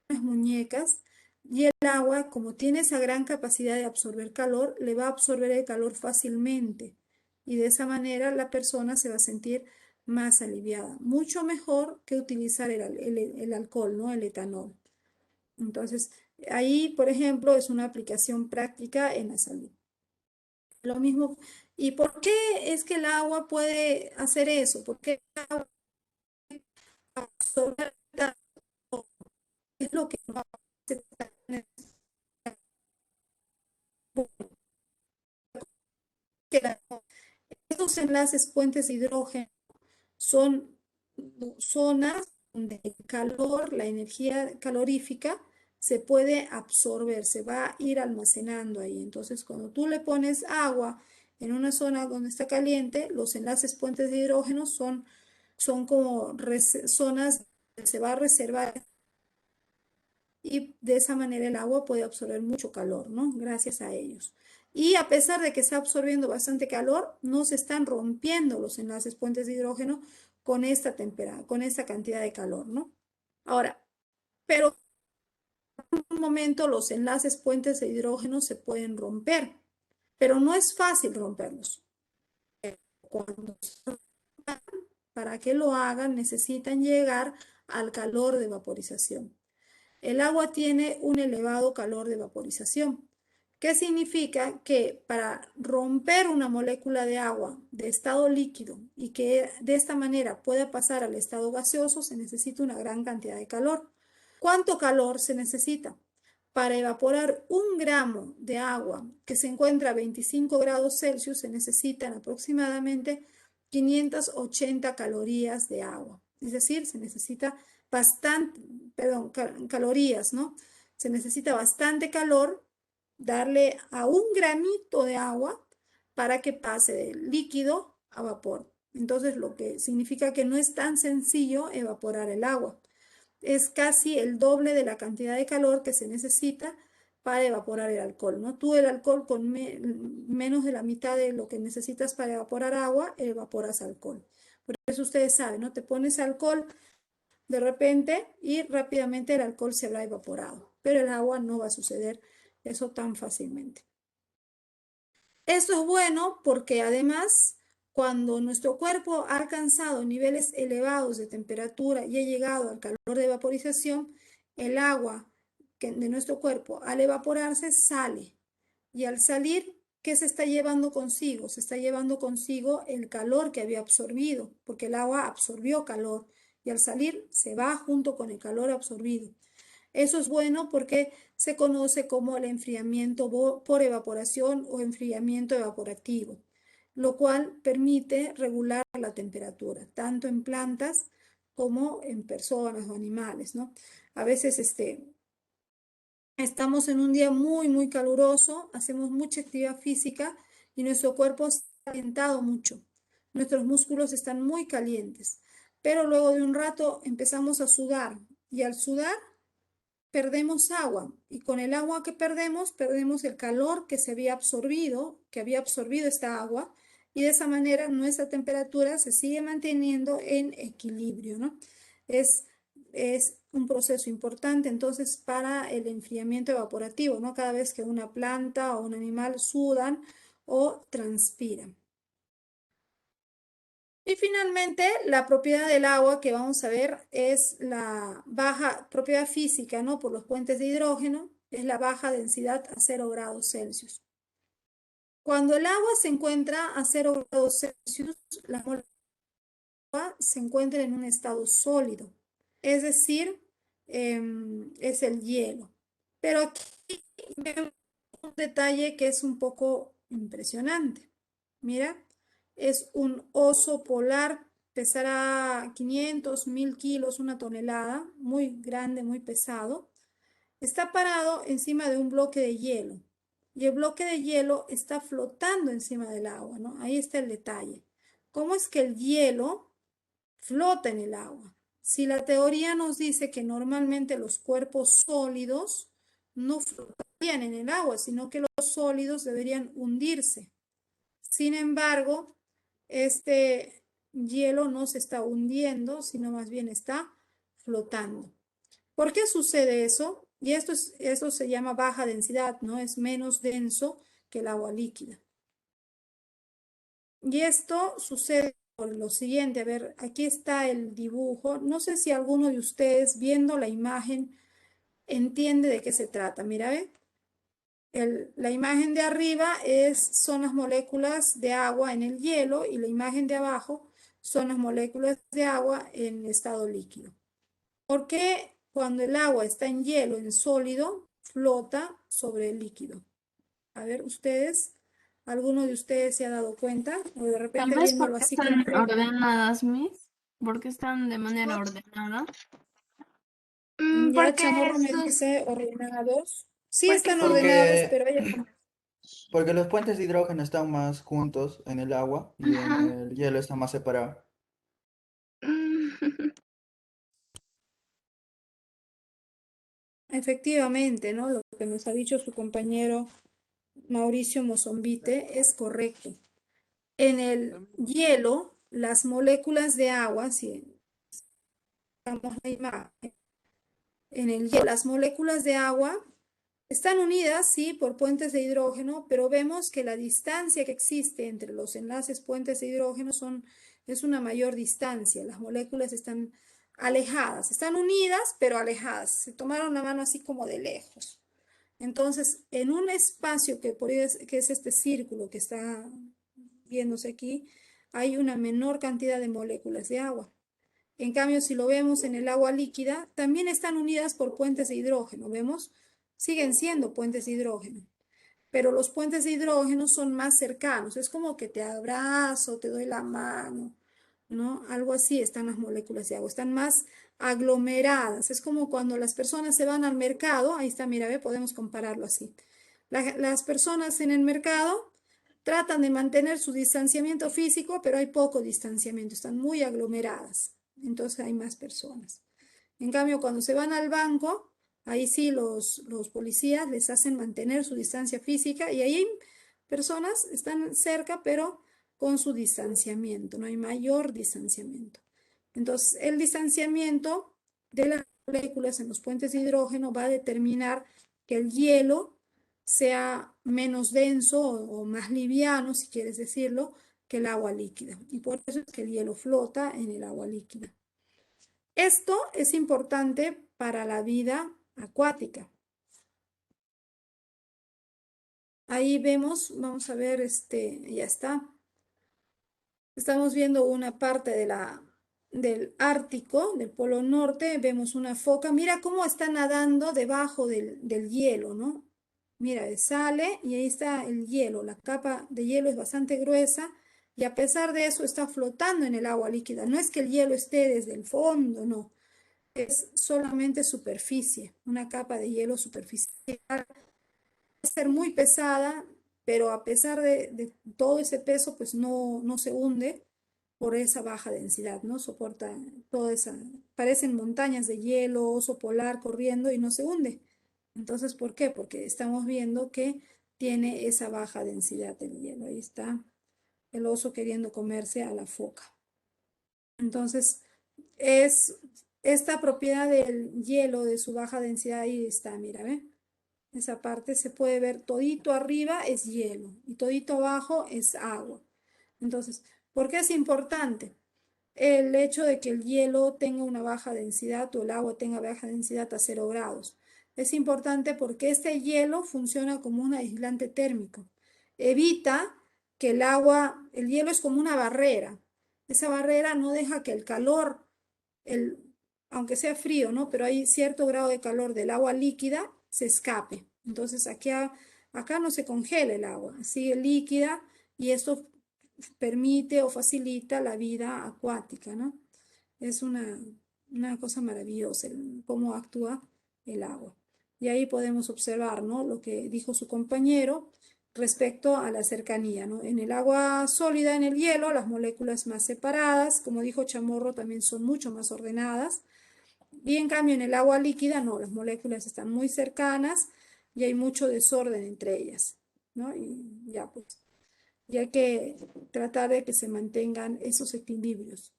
en las muñecas, y el agua, como tiene esa gran capacidad de absorber calor, le va a absorber el calor fácilmente. Y de esa manera la persona se va a sentir más aliviada. Mucho mejor que utilizar el alcohol, ¿no? El etanol. Entonces, ahí, por ejemplo, es una aplicación práctica en la salud. Lo mismo. ¿Y por qué es que el agua puede hacer eso? ¿Por qué el agua puede absorber tanto? Es lo que no hace estos enlaces puentes de hidrógeno son zonas donde el calor, la energía calorífica, se puede absorber, se va a ir almacenando ahí. Entonces, cuando tú le pones agua en una zona donde está caliente, los enlaces puentes de hidrógeno son como zonas donde se va a reservar y de esa manera el agua puede absorber mucho calor, ¿no? Gracias a ellos. Y a pesar de que está absorbiendo bastante calor, no se están rompiendo los enlaces puentes de hidrógeno con esta temperatura, con esta cantidad de calor, ¿no? Ahora, pero en un momento los enlaces puentes de hidrógeno se pueden romper, pero no es fácil romperlos. Cuando para que lo hagan necesitan llegar al calor de vaporización. El agua tiene un elevado calor de vaporización. ¿Qué significa? Que para romper una molécula de agua de estado líquido y que de esta manera pueda pasar al estado gaseoso, se necesita una gran cantidad de calor. ¿Cuánto calor se necesita? Para evaporar 1 gramo de agua que se encuentra a 25 grados Celsius, se necesitan aproximadamente 580 calorías de agua. Es decir, se necesita bastante, perdón, calorías, ¿no? Se necesita bastante calor, darle a 1 gramito de agua para que pase del líquido a vapor. Entonces, lo que significa que no es tan sencillo evaporar el agua. Es casi el doble de la cantidad de calor que se necesita para evaporar el alcohol, ¿no? Tú el alcohol con menos de la mitad de lo que necesitas para evaporar agua, evaporas alcohol. Por eso ustedes saben, ¿no? Te pones alcohol de repente y rápidamente el alcohol se habrá evaporado, pero el agua no va a suceder eso tan fácilmente. Esto es bueno porque además, cuando nuestro cuerpo ha alcanzado niveles elevados de temperatura y ha llegado al calor de vaporización, el agua de nuestro cuerpo al evaporarse sale. Y al salir, ¿qué se está llevando consigo? Se está llevando consigo el calor que había absorbido, porque el agua absorbió calor y al salir se va junto con el calor absorbido. Eso es bueno porque se conoce como el enfriamiento por evaporación o enfriamiento evaporativo, lo cual permite regular la temperatura, tanto en plantas como en personas o animales, ¿no? A veces estamos en un día muy caluroso, hacemos mucha actividad física y nuestro cuerpo se ha calentado mucho. Nuestros músculos están muy calientes, pero luego de un rato empezamos a sudar y al sudar perdemos agua y con el agua que perdemos el calor que se había absorbido, esta agua y de esa manera nuestra temperatura se sigue manteniendo en equilibrio, ¿no? Es un proceso importante entonces para el enfriamiento evaporativo, ¿no? Cada vez que una planta o un animal sudan o transpiran. Y finalmente, la propiedad del agua que vamos a ver es la baja propiedad física, ¿no? Por los puentes de hidrógeno, es la baja densidad a 0 grados Celsius. Cuando el agua se encuentra a 0 grados Celsius, la molécula se encuentra en un estado sólido, es decir, es el hielo. Pero aquí vemos un detalle que es un poco impresionante. Mira, es un oso polar, pesará 500, 1000 kilos, 1 tonelada, muy grande, muy pesado. Está parado encima de un bloque de hielo y el bloque de hielo está flotando encima del agua, ¿no? Ahí está el detalle. ¿Cómo es que el hielo flota en el agua? Si la teoría nos dice que normalmente los cuerpos sólidos no flotarían en el agua, sino que los sólidos deberían hundirse. Sin embargo, este hielo no se está hundiendo, sino más bien está flotando. ¿Por qué sucede eso? Y esto se llama baja densidad, ¿no? Es menos denso que el agua líquida. Y esto sucede por lo siguiente. A ver, aquí está el dibujo. No sé si alguno de ustedes viendo la imagen entiende de qué se trata. Mira, ¿ve? La imagen de arriba son las moléculas de agua en el hielo y la imagen de abajo son las moléculas de agua en estado líquido. ¿Por qué cuando el agua está en hielo, en sólido, flota sobre el líquido? A ver, ¿alguno de ustedes se ha dado cuenta? O de Tal repente vez viéndolo porque así están como... ordenadas, Miss. Porque están de manera ordenada. Ya Porque Chamorro me sus, dice ordenados. Sí porque están sus, ordenados, pero Porque, hay... porque los puentes de hidrógeno están más juntos en el agua y en ajá. el hielo está más separado. Efectivamente, ¿no? Lo que nos ha dicho su compañero Mauricio Mozombite es correcto. En el hielo, las moléculas de agua, si vemos la imagen, en el hielo, las moléculas de agua están unidas, sí, por puentes de hidrógeno, pero vemos que la distancia que existe entre los enlaces puentes de hidrógeno es una mayor distancia. Las moléculas están alejadas, están unidas, pero alejadas. Se tomaron la mano así como de lejos. Entonces, en un espacio que es este círculo que está viéndose aquí, hay una menor cantidad de moléculas de agua. En cambio, si lo vemos en el agua líquida, también están unidas por puentes de hidrógeno. ¿Vemos? Siguen siendo puentes de hidrógeno. Pero los puentes de hidrógeno son más cercanos. Es como que te abrazo, te doy la mano, ¿no? Algo así están las moléculas de agua. Están más aglomeradas. Es como cuando las personas se van al mercado. Ahí está, mira, ve, podemos compararlo así. Las personas en el mercado tratan de mantener su distanciamiento físico, pero hay poco distanciamiento, están muy aglomeradas, entonces hay más personas. En cambio, cuando se van al banco, ahí sí los policías les hacen mantener su distancia física y ahí hay personas, están cerca, pero con su distanciamiento, no hay mayor distanciamiento. Entonces, el distanciamiento de las moléculas en los puentes de hidrógeno va a determinar que el hielo sea menos denso o más liviano, si quieres decirlo, que el agua líquida. Y por eso es que el hielo flota en el agua líquida. Esto es importante para la vida acuática. Ahí vemos, vamos a ver, ya está. Estamos viendo una parte del Ártico, del Polo Norte, vemos una foca. Mira cómo está nadando debajo del hielo, ¿no? Mira, sale y ahí está el hielo. La capa de hielo es bastante gruesa y a pesar de eso está flotando en el agua líquida. No es que el hielo esté desde el fondo, no. Es solamente superficie, una capa de hielo superficial. Puede ser muy pesada, pero a pesar de todo ese peso, pues no se hunde por esa baja densidad, ¿no? Soporta toda esa, parecen montañas de hielo, oso polar corriendo y no se hunde. Entonces, ¿por qué? Porque estamos viendo que tiene esa baja densidad del hielo. Ahí está el oso queriendo comerse a la foca. Entonces, es esta propiedad del hielo, de su baja densidad, ahí está, mira, ¿ve? Esa parte se puede ver, todito arriba es hielo y todito abajo es agua. Entonces, ¿por qué es importante? El hecho de que el hielo tenga una baja densidad o el agua tenga baja densidad a 0 grados. Es importante porque este hielo funciona como un aislante térmico. Evita que el hielo es como una barrera. Esa barrera no deja que el calor, aunque sea frío, ¿no? Pero hay cierto grado de calor del agua líquida, se escape. Entonces acá no se congela el agua, sigue líquida y esto permite o facilita la vida acuática, ¿no? Es una cosa maravillosa cómo actúa el agua. Y ahí podemos observar, ¿no? Lo que dijo su compañero respecto a la cercanía, ¿no? En el agua sólida, en el hielo, las moléculas más separadas, como dijo Chamorro, también son mucho más ordenadas. Y en cambio en el agua líquida, no, las moléculas están muy cercanas y hay mucho desorden entre ellas, ¿no? Y ya pues. Y hay que tratar de que se mantengan esos equilibrios.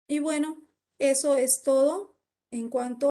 Y bueno, eso es todo en cuanto